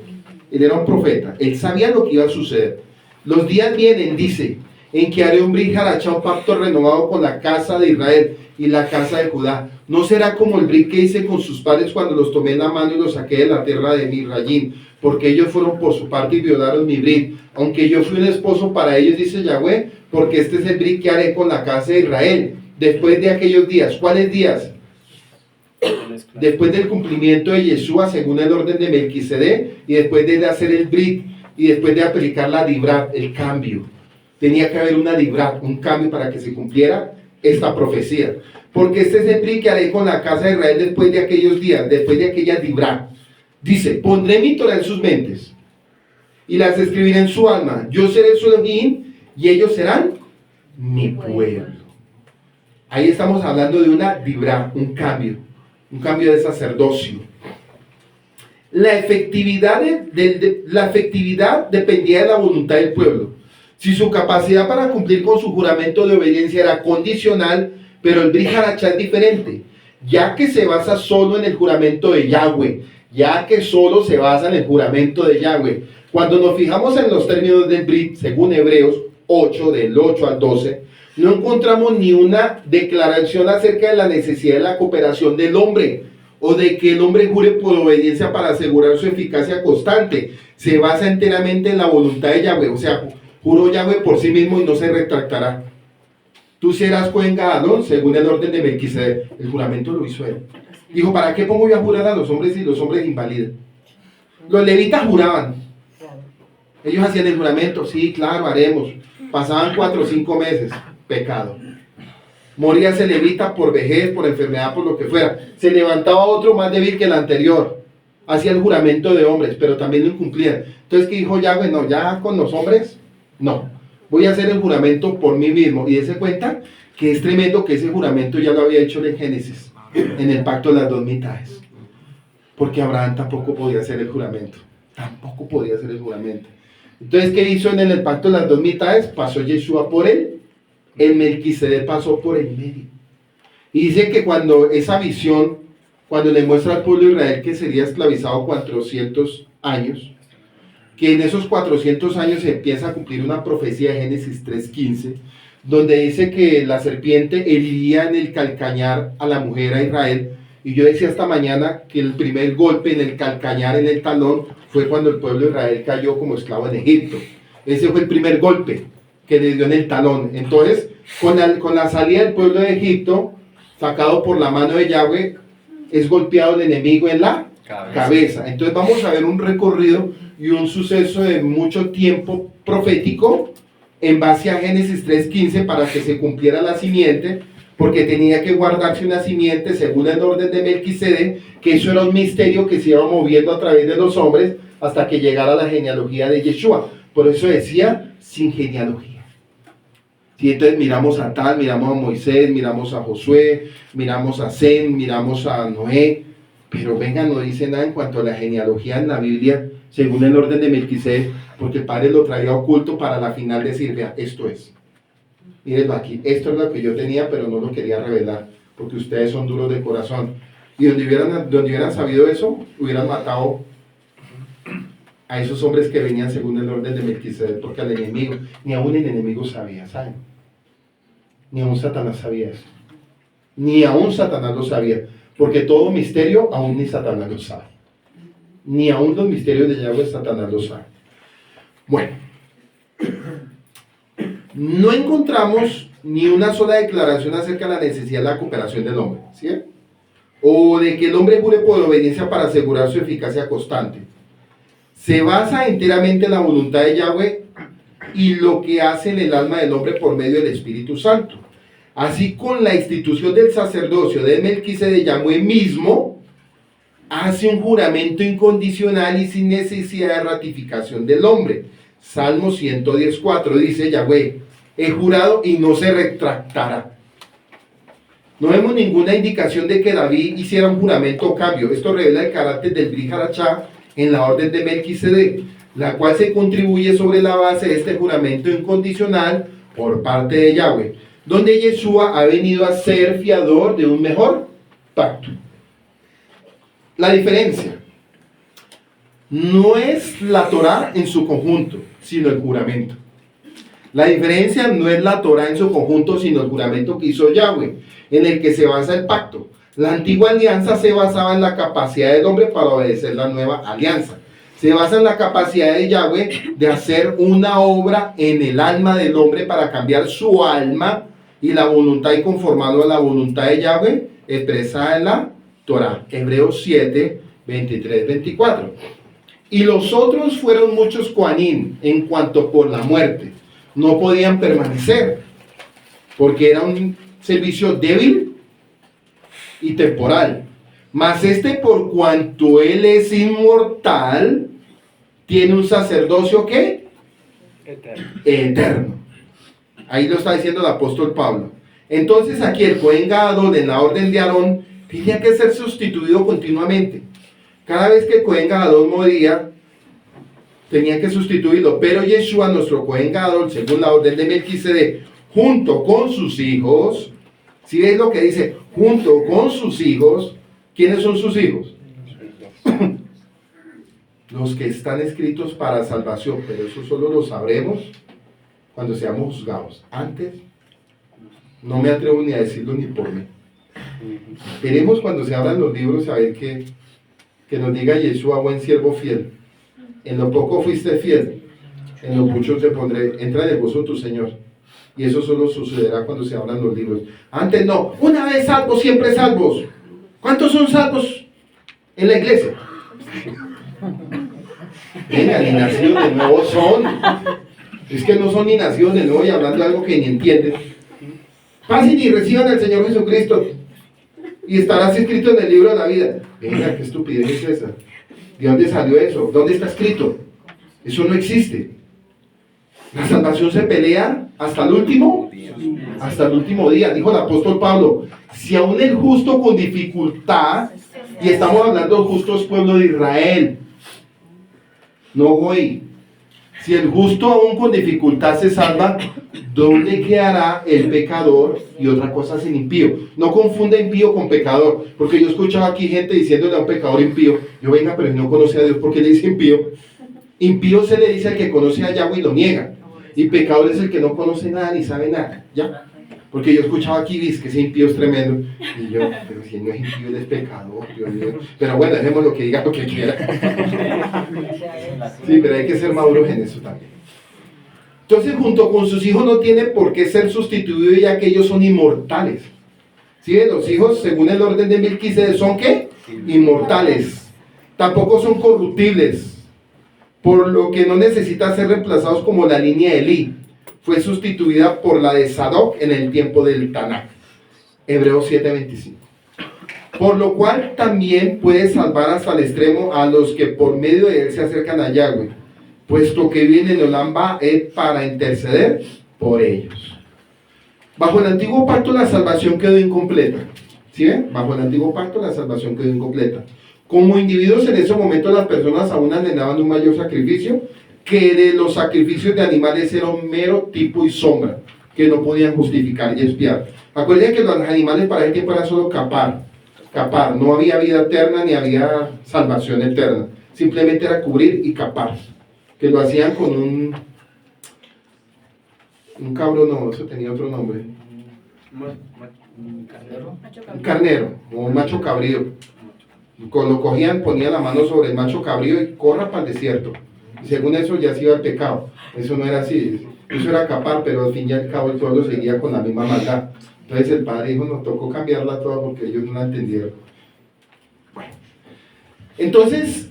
Él era un profeta, él sabía lo que iba a suceder. Los días vienen, dice, en que haré un brit harachá, un pacto renovado con la casa de Israel y la casa de Judá. No será como el brit que hice con sus padres cuando los tomé en la mano y los saqué de la tierra de Misrayim, porque ellos fueron por su parte y violaron mi brit, aunque yo fui un esposo para ellos, dice Yahweh, porque este es el brit que haré con la casa de Israel después de aquellos días. ¿Cuáles días? Después del cumplimiento de Yeshua según el orden de Melquisedec, y después de hacer el brit, y después de aplicar la dibrat, el cambio. Tenía que haber una dibrat, un cambio para que se cumpliera esta profecía, porque este es el brit que haré con la casa de Israel después de aquellos días, después de aquella dibrat. Dice: pondré mi Torah en sus mentes y las escribiré en su alma. Yo seré su Elohim y ellos serán mi pueblo. Ahí estamos hablando de una dibra, un cambio de sacerdocio. La efectividad dependía de la voluntad del pueblo. Si su capacidad para cumplir con su juramento de obediencia era condicional, pero el brit harachá es diferente, ya que se basa solo en el juramento de Yahweh, Cuando nos fijamos en los términos del brit, según Hebreos 8, del 8 al 12, no encontramos ni una declaración acerca de la necesidad de la cooperación del hombre, o de que el hombre jure por obediencia para asegurar su eficacia constante. Se basa enteramente en la voluntad de Yahweh, o sea, juró Yahweh por sí mismo y no se retractará. Tú serás Cohen Gadol según el orden de Melquisedec. El juramento lo hizo él. Dijo: ¿para qué pongo yo a jurar a los hombres si los hombres invalidan? Los levitas juraban. Ellos hacían el juramento: sí, claro, haremos. Pasaban 4 o 5 meses. Pecado. Moría ese levita por vejez, por enfermedad, por lo que fuera. Se levantaba otro más débil que el anterior. Hacía el juramento de hombres, pero también lo incumplían. Entonces, ¿qué dijo Yahweh? No, ya con los hombres, no. Voy a hacer el juramento por mí mismo. Y dése cuenta que es tremendo que ese juramento ya lo había hecho en Génesis, en el pacto de las 2 mitades. Porque Abraham tampoco podía hacer el juramento. Entonces, ¿qué hizo en el pacto de las 2 mitades? Pasó Yeshua por él, el Melquisedec pasó por el medio. Y dice que cuando esa visión, cuando le muestra al pueblo de Israel que sería esclavizado 400 años, que en esos 400 años se empieza a cumplir una profecía de Génesis 3:15, donde dice que la serpiente heriría en el calcañar a la mujer, a Israel. Y yo decía esta mañana que el primer golpe en el calcañar, en el talón, fue cuando el pueblo de Israel cayó como esclavo en Egipto. Ese fue el primer golpe que le dio en el talón. Entonces, con la salida del pueblo de Egipto, sacado por la mano de Yahweh, es golpeado el enemigo en la cabeza. Entonces vamos a ver un recorrido y un suceso de mucho tiempo profético en base a Génesis 3:15 para que se cumpliera la simiente, porque tenía que guardarse una simiente según el orden de Melquisedec, que eso era un misterio que se iba moviendo a través de los hombres hasta que llegara la genealogía de Yeshua. Por eso decía, sin genealogía. Sí, entonces miramos a miramos a Moisés, miramos a Josué, miramos a Sem, miramos a Noé, Pero venga, no dice nada en cuanto a la genealogía en la Biblia, según el orden de Melquisedec, porque el Padre lo traía oculto para la final decir, vea, esto es. Mírenlo aquí, esto es lo que yo tenía, pero no lo quería revelar, porque ustedes son duros de corazón. Y donde hubieran sabido eso, hubieran matado a esos hombres que venían según el orden de Melquisedec, porque al enemigo, ni aún el enemigo sabía, ¿saben? Ni aún Satanás sabía eso. Ni aún Satanás lo sabía, porque todo misterio aún ni Satanás lo sabe. Ni aún los misterios de Yahweh Satanás lo sabe. Bueno, no encontramos ni una sola declaración acerca de la necesidad de la cooperación del hombre, ¿sí? O de que el hombre jure por obediencia para asegurar su eficacia constante. Se basa enteramente en la voluntad de Yahweh y lo que hace en el alma del hombre por medio del Espíritu Santo. Así, con la institución del sacerdocio de Melquisedec, Yahweh mismo hace un juramento incondicional y sin necesidad de ratificación del hombre. Salmo 110:4 dice Yahweh, he jurado y no se retractará. No vemos ninguna indicación de que David hiciera un juramento o cambio. Esto revela el carácter del Brit Hadashah en la orden de Melquisedec, la cual se contribuye sobre la base de este juramento incondicional por parte de Yahweh, donde Yeshua ha venido a ser fiador de un mejor pacto. La diferencia no es la Torá en su conjunto, sino el juramento. La diferencia no es la Torá en su conjunto, sino el juramento que hizo Yahweh, en el que se basa el pacto. La antigua alianza se basaba en la capacidad del hombre para obedecer la nueva alianza. Se basa en la capacidad de Yahweh de hacer una obra en el alma del hombre para cambiar su alma y la voluntad y conformarlo a la voluntad de Yahweh expresada en la Torah. Hebreos 7, 23, 24. Y los otros fueron muchos Coanim en cuanto por la muerte. No podían permanecer porque era un servicio débil y temporal. Mas este, por cuanto él es inmortal, tiene un sacerdocio ¿qué? Eterno. Ahí lo está diciendo el apóstol Pablo. Entonces aquí el Cohen Gadol en la orden de Aarón tenía que ser sustituido continuamente. Cada vez que el Cohen Gadol moría, tenía que sustituirlo. Pero Yeshua, nuestro Cohen Gadol, según la orden de Melquisedec, junto con sus hijos, si ves lo que dice, junto con sus hijos, ¿quiénes son sus hijos? Los que están escritos para salvación, pero eso solo lo sabremos cuando seamos juzgados. Antes, no me atrevo ni a decirlo ni por mí. Veremos cuando se abran los libros a ver que nos diga Yeshua, buen siervo fiel. En lo poco fuiste fiel, en lo mucho te pondré. Entra en el gozo de tu Señor. Y eso solo sucederá cuando se abran los libros. Antes no, una vez salvos, siempre salvos. ¿Cuántos son salvos en la iglesia? Venga, ni nacidos de nuevo son. Es que no son ni nacidos de nuevo y hablando de algo que ni entienden. Pasen y reciban al Señor Jesucristo y estarás escrito en el libro de la vida. Venga, qué estupidez es esa. ¿De dónde salió eso? ¿Dónde está escrito? Eso no existe. La salvación se pelea hasta el último día. Dijo el apóstol Pablo, si aún el justo con dificultad, y estamos hablando de justos pueblo de Israel, no hoy, si el justo aún con dificultad se salva, ¿dónde quedará el pecador? Y otra cosa sin impío. No confunda impío con pecador, porque yo escuchaba aquí gente diciéndole a un pecador impío, yo venga, pero no conoce a Dios, ¿por qué le dice impío? Impío se le dice al que conoce a Yahweh y lo niega, y pecador es el que no conoce nada ni sabe nada, ¿ya? Porque yo escuchaba aquí, que ese impío es tremendo, y yo, pero si él no es impío, él es pecador, Dios mío. Pero bueno, dejemos lo que diga, lo que quiera. Sí, pero hay que ser maduros en eso también. Entonces, junto con sus hijos no tiene por qué ser sustituido, ya que ellos son inmortales. ¿Sí? Los hijos, según el orden de Melquisedec, ¿son qué? Inmortales. Tampoco son corruptibles, por lo que no necesitan ser reemplazados como la línea de Elí. Fue sustituida por la de Sadoc en el tiempo del Tanakh. Hebreos 7:25. Por lo cual también puede salvar hasta el extremo a los que por medio de él se acercan a Yahweh, puesto que viene en Olam Ba'ed para interceder por ellos. Bajo el antiguo pacto la salvación quedó incompleta. ¿Sí ven? Bajo el antiguo pacto la salvación quedó incompleta. Como individuos en ese momento las personas aún anhelaban un mayor sacrificio, que de los sacrificios de animales era un mero tipo y sombra, que no podían justificar y expiar. Acuérdense que los animales para ese tiempo eran solo capar, no había vida eterna ni había salvación eterna, simplemente era cubrir y capar, que lo hacían con un cabro, no, eso tenía otro nombre, un carnero o un macho cabrío. Lo cogían, ponían la mano sobre el macho cabrío y corra para el desierto. Y según eso ya se iba al pecado. Eso no era así, eso era capar, pero al fin y al cabo el pueblo seguía con la misma maldad. Entonces el padre dijo, nos tocó cambiarla toda porque ellos no la entendieron. Bueno, entonces,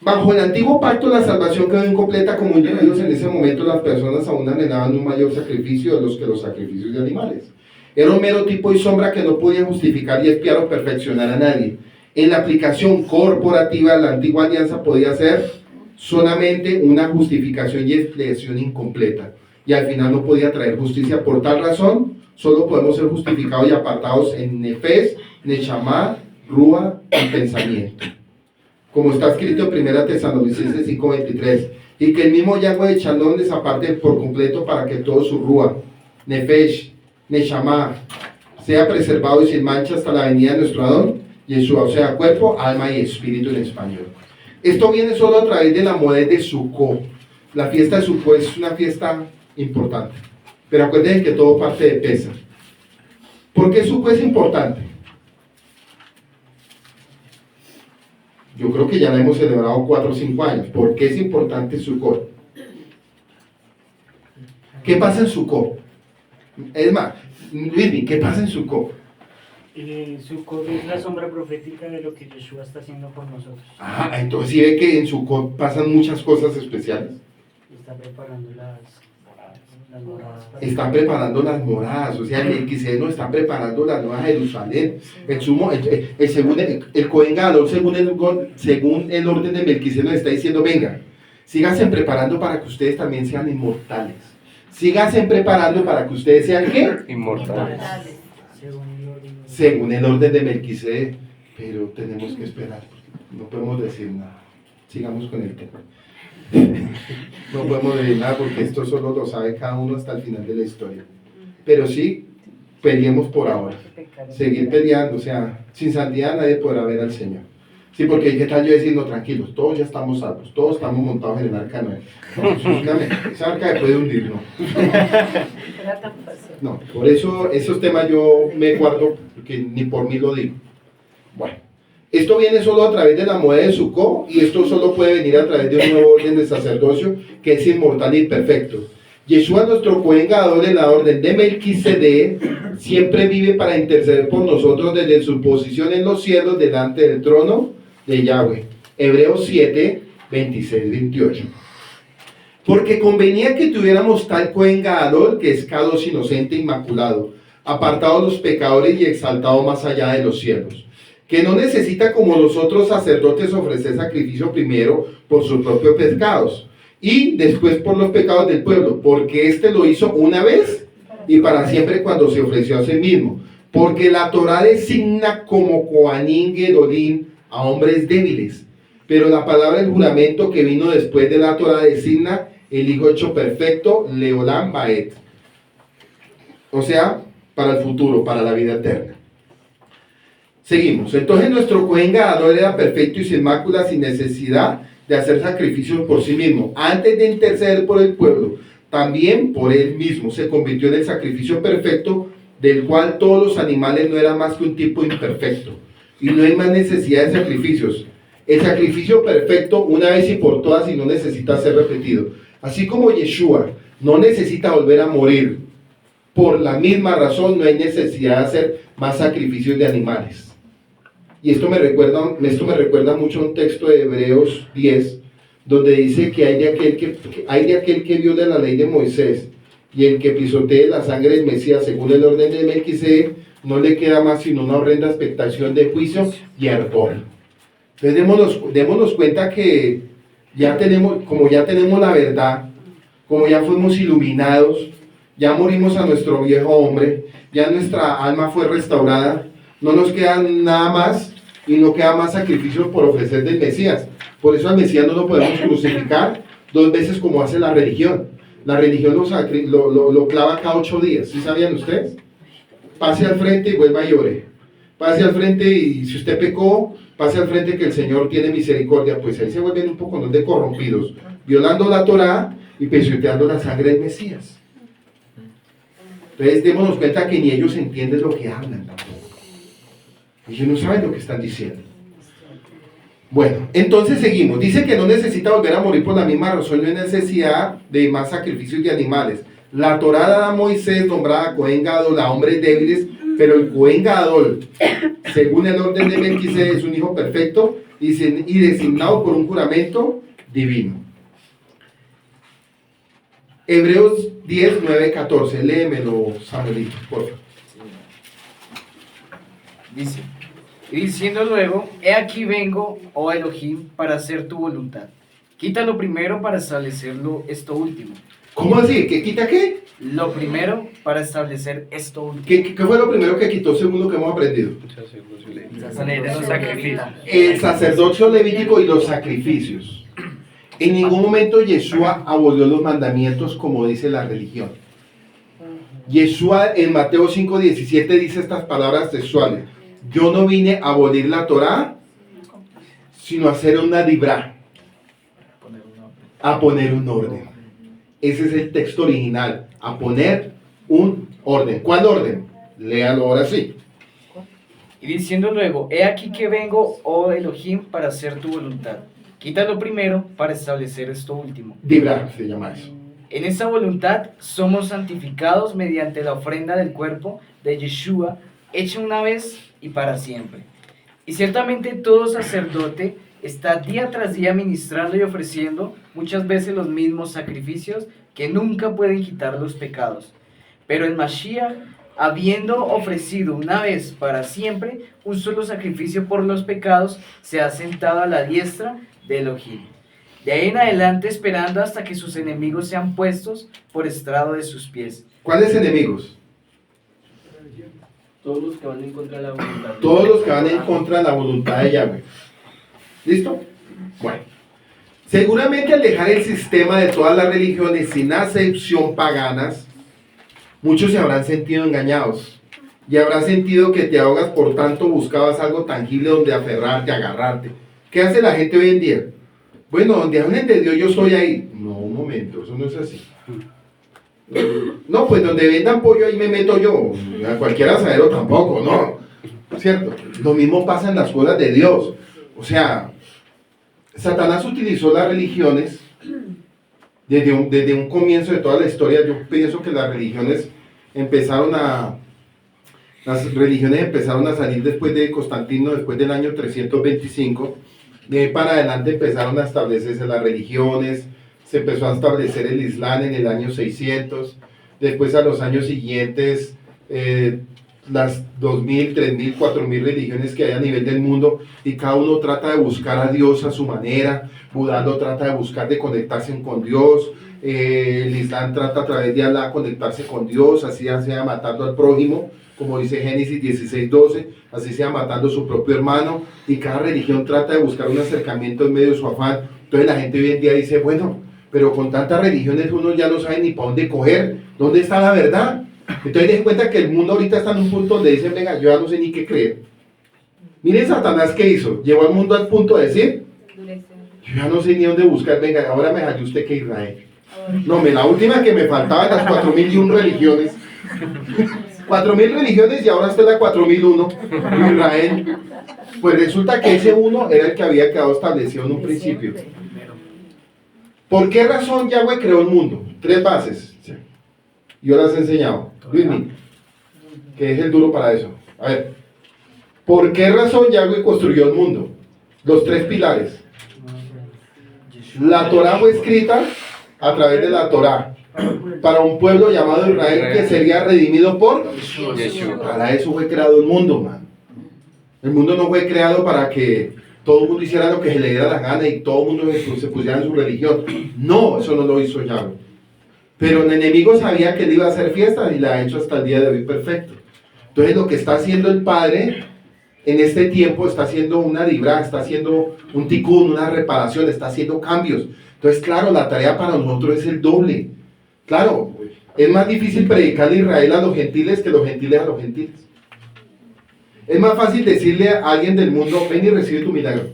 bajo el antiguo pacto la salvación quedó incompleta como individuos. En ese momento las personas aún anhelaban un mayor sacrificio de los sacrificios de animales. Era un mero tipo y sombra que no podía justificar y expiar o perfeccionar a nadie. En la aplicación corporativa la antigua alianza podía ser solamente una justificación y expiación incompleta, y al final no podía traer justicia. Por tal razón, solo podemos ser justificados y apartados en Nefesh, Neshama, Rúa y pensamiento. Como está escrito en 1 Tesalonicenses 5:23, y que el mismo Yahweh de Shalom les aparte por completo para que todo su Rúa, Nefesh, Neshama, sea preservado y sin mancha hasta la venida de nuestro Adón, Yeshua, o sea, cuerpo, alma y espíritu en español. Esto viene solo a través de la modé de Sukkot. La fiesta de Sukkot es una fiesta importante, pero acuérdense que todo parte de Pesach. ¿Por qué Sukkot es importante? Yo creo que ya la hemos celebrado 4 o 5 años. ¿Por qué es importante Sukkot? ¿Qué pasa en Sukkot? Es más, Luis, ¿qué pasa en Sukkot? Sukkot es la sombra profética de lo que Yeshua está haciendo por nosotros. Ah, entonces sí ve que en Sukkot pasan muchas cosas especiales. Está preparando las moradas. Están preparando las moradas, o sea, el Melquisedec nos está preparando la nueva Jerusalén. El Cohen Gadol, según el orden de Melquisedec, nos está diciendo, venga, síganse preparando para que ustedes también sean inmortales. Síganse preparando para que ustedes sean, ¿qué? Inmortales. Según el orden de Melquisedec. Pero tenemos que esperar, no podemos decir nada. Sigamos con el tema. No podemos decir nada porque esto solo lo sabe cada uno hasta el final de la historia. Pero sí, peleemos por ahora. Seguir peleando, o sea, sin santidad nadie podrá ver al Señor. Sí, porque ¿qué tal yo diciendo, tranquilos, todos ya estamos salvos, todos estamos montados en el arca Noé? No, súbame, esa arca se puede hundir, no. Era tan fácil. No, por eso esos temas yo me guardo, porque ni por mí lo digo. Bueno, esto viene solo a través de la modé de Sukkot, y esto solo puede venir a través de un nuevo orden de sacerdocio que es inmortal y perfecto. Yeshua, nuestro Cohen Gadol, en la orden de Melquisedec, siempre vive para interceder por nosotros desde su posición en los cielos delante del trono de Yahweh. Hebreos 7, 26, 28. Porque convenía que tuviéramos tal Cohen Gadol, que es Kadosh, inocente, inmaculado, apartado de los pecadores y exaltado más allá de los cielos, que no necesita como los otros sacerdotes ofrecer sacrificio primero por sus propios pecados y después por los pecados del pueblo, porque éste lo hizo una vez y para siempre cuando se ofreció a sí mismo. Porque la Torá designa como Kohanim Gedolim a hombres débiles, pero la palabra del juramento que vino después de la Torá designa el Hijo hecho perfecto, Leolam Baed, o sea, para el futuro, para la vida eterna. Seguimos. Entonces nuestro Cohen Gadol era perfecto y sin mácula, sin necesidad de hacer sacrificios por sí mismo. Antes de interceder por el pueblo, también por él mismo se convirtió en el sacrificio perfecto, del cual todos los animales no eran más que un tipo imperfecto. Y no hay más necesidad de sacrificios. El sacrificio perfecto, una vez y por todas, y no necesita ser repetido. Así como Yeshua no necesita volver a morir, por la misma razón no hay necesidad de hacer más sacrificios de animales. Y esto me recuerda mucho a un texto de Hebreos 10, donde dice que hay de aquel que viola la ley de Moisés y el que pisotee la sangre del Mesías según el orden de Melquisedec, no le queda más sino una horrenda expectación de juicio y ardor. Entonces démonos cuenta que ya tenemos la verdad, como ya fuimos iluminados, ya morimos a nuestro viejo hombre, ya nuestra alma fue restaurada, no nos queda nada más y no queda más sacrificio por ofrecer del Mesías. Por eso al Mesías no lo podemos crucificar 2 veces como hace la religión. La religión lo clava cada 8 días, ¿sí sabían ustedes? Pase al frente y vuelva y ore. Pase al frente y si usted pecó, pase al frente que el Señor tiene misericordia. Pues ahí se vuelven un poco de corrompidos, violando la Torá y pisoteando la sangre del Mesías. Entonces démonos cuenta que ni ellos entienden lo que hablan tampoco. Ellos no saben lo que están diciendo. Bueno, entonces seguimos. Dice que no necesita volver a morir por la misma razón, no hay necesidad de más sacrificios de animales. La Torá dada a Moisés, nombrada Cohen Gadol, a hombres débiles, pero el Cohen Gadol, según el orden de Melquisedec, es un hijo perfecto y designado por un juramento divino. Hebreos 10, 9, 14. Léemelo, Samuelito, por favor. Dice, y diciendo luego, he aquí vengo, oh Elohim, para hacer tu voluntad. Quita lo primero para establecerlo esto último. ¿Cómo así? ¿Qué quita qué? Lo primero para establecer esto último. ¿Qué fue lo primero que quitó según lo que hemos aprendido? Los sacrificios. El sacerdocio levítico y los sacrificios. En ningún momento Yeshua abolió los mandamientos como dice la religión. Yeshua en Mateo 5:17 dice estas palabras textuales: yo no vine a abolir la Torá, sino a hacer una dibra, a poner un orden. Ese es el texto original, a poner un orden. ¿Cuál orden? Léalo ahora sí. Y diciendo luego, he aquí que vengo, oh Elohim, para hacer tu voluntad. Quita lo primero para establecer esto último. Dibra se llama eso. En esta voluntad somos santificados mediante la ofrenda del cuerpo de Yeshua, hecha una vez y para siempre. Y ciertamente todo sacerdote está día tras día ministrando y ofreciendo muchas veces los mismos sacrificios que nunca pueden quitar los pecados. Pero el Mashiach, habiendo ofrecido una vez para siempre un solo sacrificio por los pecados, se ha sentado a la diestra de Elohim. De ahí en adelante esperando hasta que sus enemigos sean puestos por estrado de sus pies. ¿Cuáles enemigos? Todos los que van en contra de la voluntad. Todos los que van en contra de la voluntad de Yahweh. ¿Listo? Bueno. Seguramente al dejar el sistema de todas las religiones, sin acepción paganas, muchos se habrán sentido engañados. Y habrán sentido que te ahogas, por tanto buscabas algo tangible donde aferrarte, agarrarte. ¿Qué hace la gente hoy en día? Bueno, donde hablen de Dios yo estoy ahí. No, un momento, eso no es así. No, pues donde vendan pollo ahí me meto yo. A cualquier asadero tampoco, no. ¿Cierto? Lo mismo pasa en las cosas de Dios. O sea, Satanás utilizó las religiones desde un comienzo de toda la historia. Yo pienso que las religiones empezaron a salir después de Constantino, después del año 325. De ahí para adelante empezaron a establecerse las religiones, se empezó a establecer el Islam en el año 600, después a los años siguientes las 2000, 3000, 4000 religiones que hay a nivel del mundo, y cada uno trata de buscar a Dios a su manera. Budá lo trata de buscar de conectarse con Dios, el Islam trata a través de Alá conectarse con Dios, así sea matando al prójimo, como dice Génesis 16:12, así sea matando a su propio hermano, y cada religión trata de buscar un acercamiento en medio de su afán. Entonces la gente hoy en día dice, bueno, pero con tantas religiones uno ya no sabe ni para dónde coger, ¿dónde está la verdad? Entonces den cuenta que el mundo ahorita está en un punto donde dicen, venga, yo ya no sé ni qué creer. Miren Satanás qué hizo, llevó al mundo al punto de decir, yo ya no sé ni dónde buscar, venga, ahora me halló usted que Israel. No, la última que me faltaba de las 4001 religiones. 4000 religiones y ahora está la 4001, Israel. Pues resulta que ese uno era el que había quedado establecido en un principio. ¿Por qué razón Yahweh creó el mundo? 3 bases. Yo las he enseñado. Luismi, que es el duro para eso. A ver, ¿por qué razón Yahweh construyó el mundo? Los 3 pilares. La Torá fue escrita a través de la Torá para un pueblo llamado Israel que sería redimido por Yeshua. Para eso fue creado el mundo, man. El mundo no fue creado para que todo el mundo hiciera lo que se le diera la gana y todo el mundo se pusiera en su religión. No, eso no lo hizo Yahweh. Pero el enemigo sabía que él iba a hacer fiesta y la ha hecho hasta el día de hoy perfecto. Entonces lo que está haciendo el Padre en este tiempo está haciendo una dibra, está haciendo un tikkun, una reparación, está haciendo cambios. Entonces, claro, la tarea para nosotros es el doble. Claro, es más difícil predicar a Israel a los gentiles que los gentiles a los gentiles. Es más fácil decirle a alguien del mundo, ven y recibe tu milagro.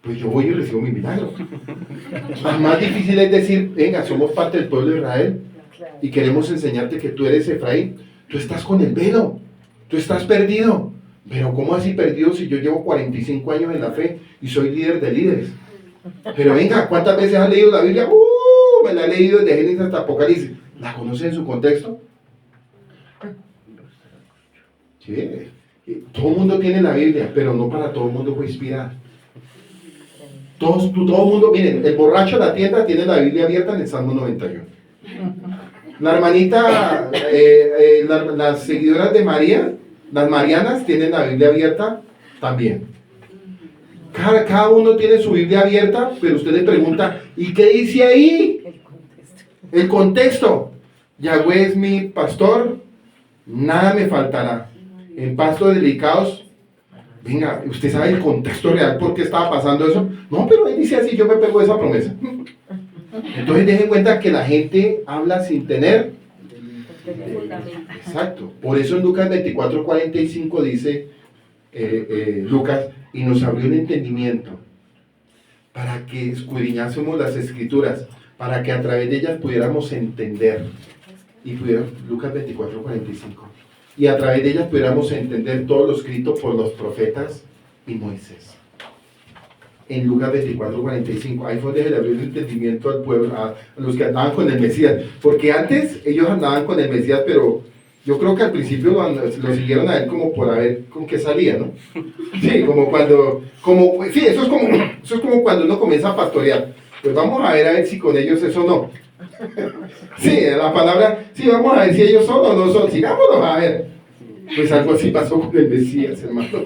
Pues yo voy y recibo mi milagro. Más difícil es decir, venga, somos parte del pueblo de Israel y queremos enseñarte que tú eres Efraín. Tú estás con el velo, tú estás perdido. Pero ¿cómo así perdido si yo llevo 45 años en la fe y soy líder de líderes? Pero venga, ¿cuántas veces has leído la Biblia? Me la he leído desde Génesis hasta Apocalipsis. ¿La conoces en su contexto? Sí. Todo el mundo tiene la Biblia, pero no para todo el mundo fue inspirada. Todo el mundo, miren, el borracho de la tienda tiene la Biblia abierta en el Salmo 91. La hermanita, las seguidoras de María, las marianas, tienen la Biblia abierta también. Cada uno tiene su Biblia abierta, pero usted le pregunta, ¿y qué dice ahí? El contexto. Yahweh es mi pastor, nada me faltará. En pastos delicados, venga, ¿usted sabe el contexto real por qué estaba pasando eso? No, pero él dice así, yo me pego esa promesa. Entonces dejen cuenta que la gente habla sin tener. Exacto. Por eso en Lucas 24:45 dice Lucas, y nos abrió el entendimiento para que escudriñásemos las escrituras, para que a través de ellas pudiéramos entender. Y pudiéramos, Lucas 24:45. Y a través de ellas pudiéramos entender todo lo escrito por los profetas y Moisés. En Lucas 24:45, ahí fue donde se le abrió el entendimiento al pueblo, a los que andaban con el Mesías, porque antes ellos andaban con el Mesías, pero yo creo que al principio lo siguieron a él como por a ver con qué salía, ¿no? Sí, sí, eso es como cuando uno comienza a pastorear, pues vamos a ver si con ellos eso no. Sí, la palabra, sí, vamos a ver si ellos son o no son, sigámonos a ver. Pues algo así pasó con el Mesías, hermano.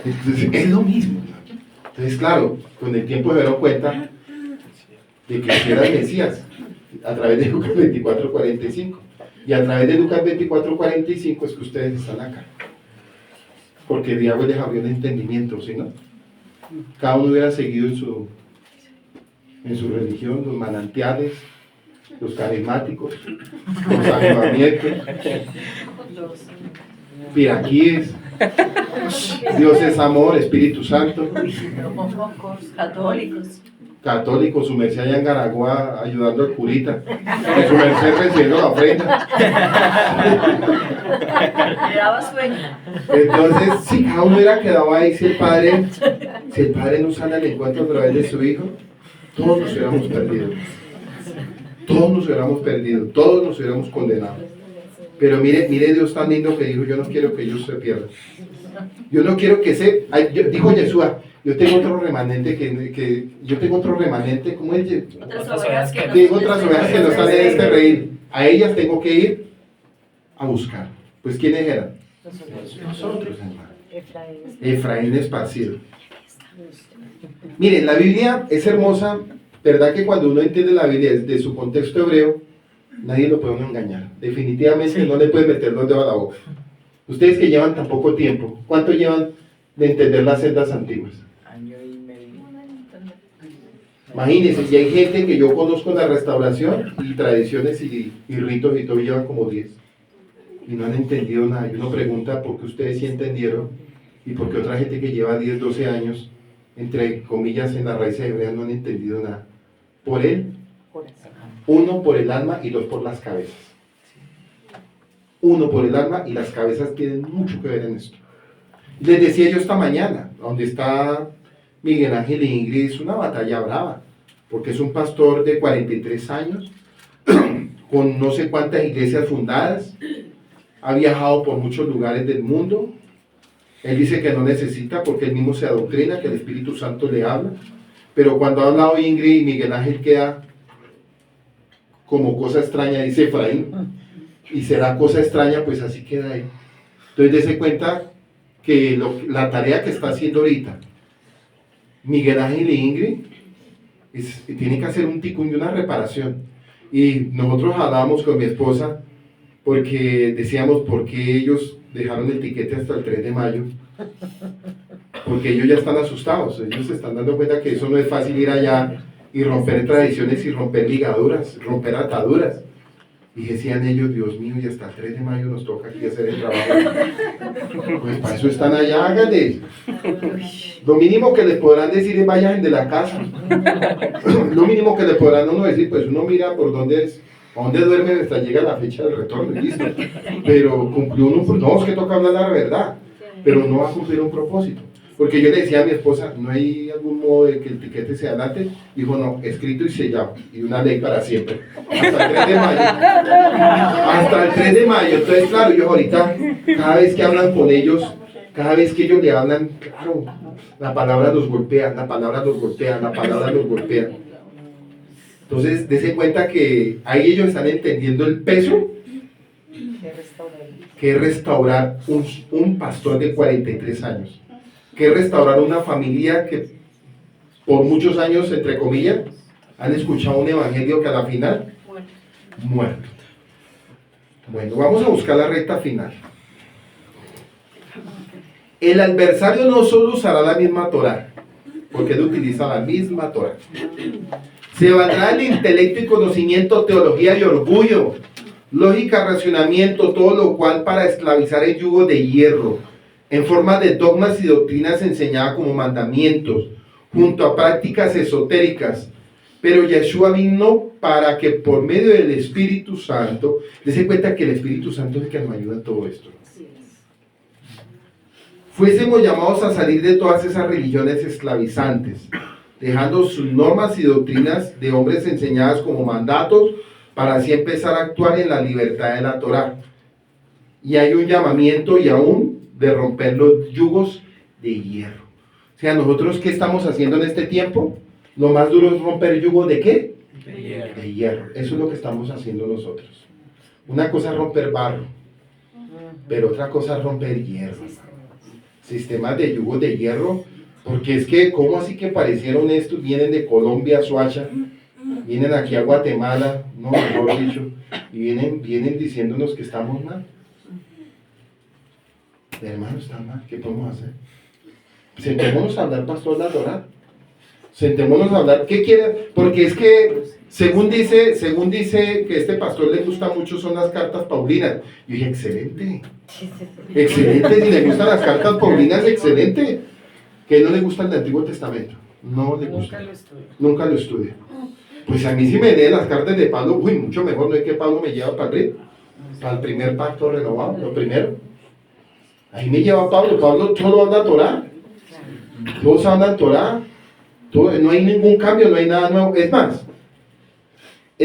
Entonces, es lo mismo. Entonces, claro, con el tiempo se dieron cuenta de que era el Mesías, a través de Lucas 24:45. Y a través de Lucas 24:45 es que ustedes están acá. Porque Dios les abrió el entendimiento, ¿sí, no? Cada uno hubiera seguido en su religión, los manantiales, los carismáticos, los avivamientos, piraquíes, Dios es amor, Espíritu Santo, católicos, su merced allá en Garagua ayudando al curita, y su merced recibiendo la ofrenda. Le daba sueño. Entonces, si cada uno hubiera quedado ahí, si el Padre nos sale al encuentro a través de su Hijo, todos nos hubiéramos perdido. Todos nos hubiéramos perdido, todos nos hubiéramos condenado. Pero mire Dios tan lindo que dijo, yo no quiero que ellos se pierdan. Yo no quiero que dijo Yeshua, yo tengo otro remanente ¿cómo es? Otras ovejas que Tengo otras ovejas que no están en este redil. A ellas tengo que ir a buscar. Pues ¿quiénes eran? Nosotros, hermano. Efraín esparcido. Miren, la Biblia es hermosa, ¿verdad? Que cuando uno entiende la Biblia desde su contexto hebreo, nadie lo puede uno engañar. Definitivamente no le puede meter los dedos a la boca. Ustedes que llevan tan poco tiempo, ¿cuánto llevan de entender las celdas antiguas? Año y medio. Imagínense, y hay gente que yo conozco en la restauración y tradiciones y ritos y todo llevan como 10 y no han entendido nada. Y uno pregunta por qué ustedes sí entendieron y por qué otra gente que lleva 10, 12 años, entre comillas, en las raíces hebreas no han entendido nada. Por él, uno por el alma y dos por las cabezas. Uno por el alma y las cabezas tienen mucho que ver en esto. Les decía yo esta mañana, donde está Miguel Ángel y Ingrid, es una batalla brava, porque es un pastor de 43 años, con no sé cuántas iglesias fundadas, ha viajado por muchos lugares del mundo. Él dice que no necesita porque él mismo se adoctrina, que el Espíritu Santo le habla, pero cuando ha hablado Ingrid y Miguel Ángel queda como cosa extraña, dice Efraín, y será cosa extraña, pues así queda ahí. Entonces dése cuenta que la tarea que está haciendo ahorita Miguel Ángel y Ingrid tiene que hacer un tikkun y una reparación. Y nosotros hablábamos con mi esposa porque decíamos por qué ellos dejaron el tiquete hasta el 3 de mayo, porque ellos ya están asustados, ellos se están dando cuenta que eso no es fácil ir allá y romper tradiciones y romper ligaduras, romper ataduras. Y decían ellos, Dios mío, y hasta el 3 de mayo nos toca aquí hacer el trabajo. Pues para eso están allá, háganle. Lo mínimo que les podrán decir es vayan de la casa. Lo mínimo que le podrán a uno decir, pues uno mira por dónde es, a dónde duermen hasta llega la fecha del retorno y listo. Pero cumplió uno, pues no, es que toca hablar la verdad, pero no va a cumplir un propósito. Porque yo le decía a mi esposa, ¿no hay algún modo de que el tiquete se adelante? Dijo, no, escrito y sellado, y una ley para siempre. Hasta el 3 de mayo. Hasta el 3 de mayo. Entonces, claro, yo ahorita, cada vez que hablan con ellos, cada vez que ellos le hablan, claro, la palabra los golpea, la palabra los golpea, la palabra los golpea. Entonces, dése cuenta que ahí ellos están entendiendo el peso que es restaurar un pastor de 43 años. Que restaurar una familia que por muchos años, entre comillas, han escuchado un evangelio que a la final, muerto. Bueno, vamos a buscar la recta final. El adversario no solo usará la misma Torah, porque él utiliza la misma Torah. Se valdrá el intelecto y conocimiento, teología y orgullo, lógica, racionamiento, todo lo cual para esclavizar el yugo de hierro, en forma de dogmas y doctrinas enseñadas como mandamientos, junto a prácticas esotéricas. Pero Yeshua vino para que por medio del Espíritu Santo, dése cuenta que el Espíritu Santo es el que nos ayuda en todo esto. Fuésemos llamados a salir de todas esas religiones esclavizantes, dejando sus normas y doctrinas de hombres enseñadas como mandatos, para así empezar a actuar en la libertad de la Torá. Y hay un llamamiento y aún de romper los yugos de hierro. O sea, nosotros, ¿qué estamos haciendo en este tiempo? Lo más duro es romper yugo ¿de qué? De hierro. Eso es lo que estamos haciendo nosotros. Una cosa es romper barro, pero otra cosa es romper hierro. Sistemas de yugos de hierro, porque es que, ¿cómo así que parecieron estos? Vienen de Colombia, Soacha, vienen aquí a Guatemala, no, mejor dicho, y vienen diciéndonos que estamos mal. Hermano, está mal, ¿qué podemos hacer? Sentémonos a hablar, pastor, la Torah. Sentémonos a hablar, ¿qué quiere? Porque es que, según dice que este pastor le gusta mucho son las cartas paulinas. Yo dije, excelente, excelente, si le gustan las cartas paulinas, excelente. ¿Que no le gusta el del Antiguo Testamento? No le gusta, nunca lo estudia. Pues a mí si me leen las cartas de Pablo, uy, mucho mejor, no es que Pablo me lleva para el primer pacto renovado, lo primero. Ahí me lleva Pablo todo habla Torah, todos hablan Torah, no hay ningún cambio, no hay nada nuevo. Es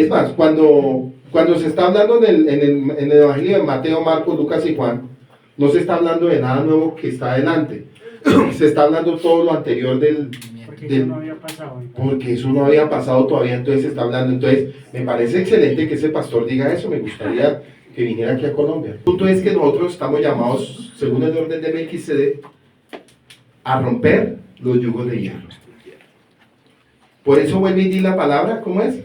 más, cuando se está hablando en el Evangelio de Mateo, Marcos, Lucas y Juan, no se está hablando de nada nuevo que está adelante, se está hablando todo lo anterior porque eso no había pasado. Porque eso no había pasado todavía, entonces se está hablando. Entonces, me parece excelente que ese pastor diga eso, me gustaría que viniera aquí a Colombia. El punto es que nosotros estamos llamados, según el orden de Melquisedec, a romper los yugos de hierro. Por eso vuelve y di la palabra, ¿cómo es?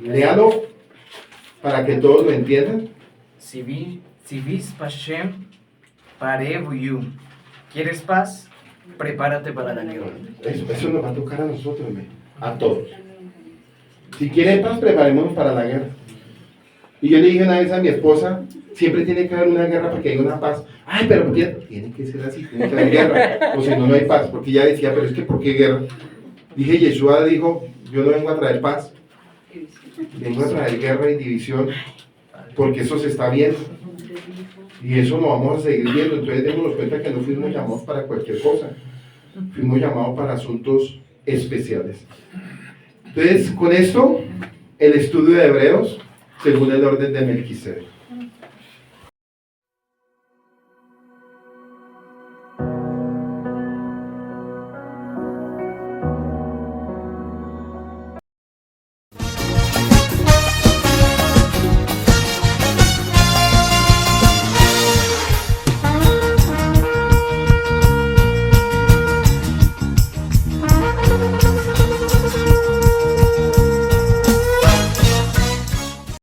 Léalo para que todos lo entiendan. Si vis Pashem, pare buyu. ¿Quieres paz? Prepárate para la guerra. Eso nos va a tocar a nosotros, a todos. Si quieren paz, preparémonos para la guerra. Y yo le dije una vez a mi esposa, siempre tiene que haber una guerra para que haya una paz. Ay, pero tiene que ser así, tiene que haber guerra, o si no, no hay paz. Porque ella decía, pero es que ¿por qué guerra? Dije, Yeshua dijo, yo no vengo a traer paz, vengo a traer guerra y división, porque eso se está viendo. Y eso lo vamos a seguir viendo. Entonces démonos cuenta que no fuimos llamados para cualquier cosa, fuimos llamados para asuntos especiales. Entonces, con esto, el estudio de Hebreos, según el orden de Melquisedec.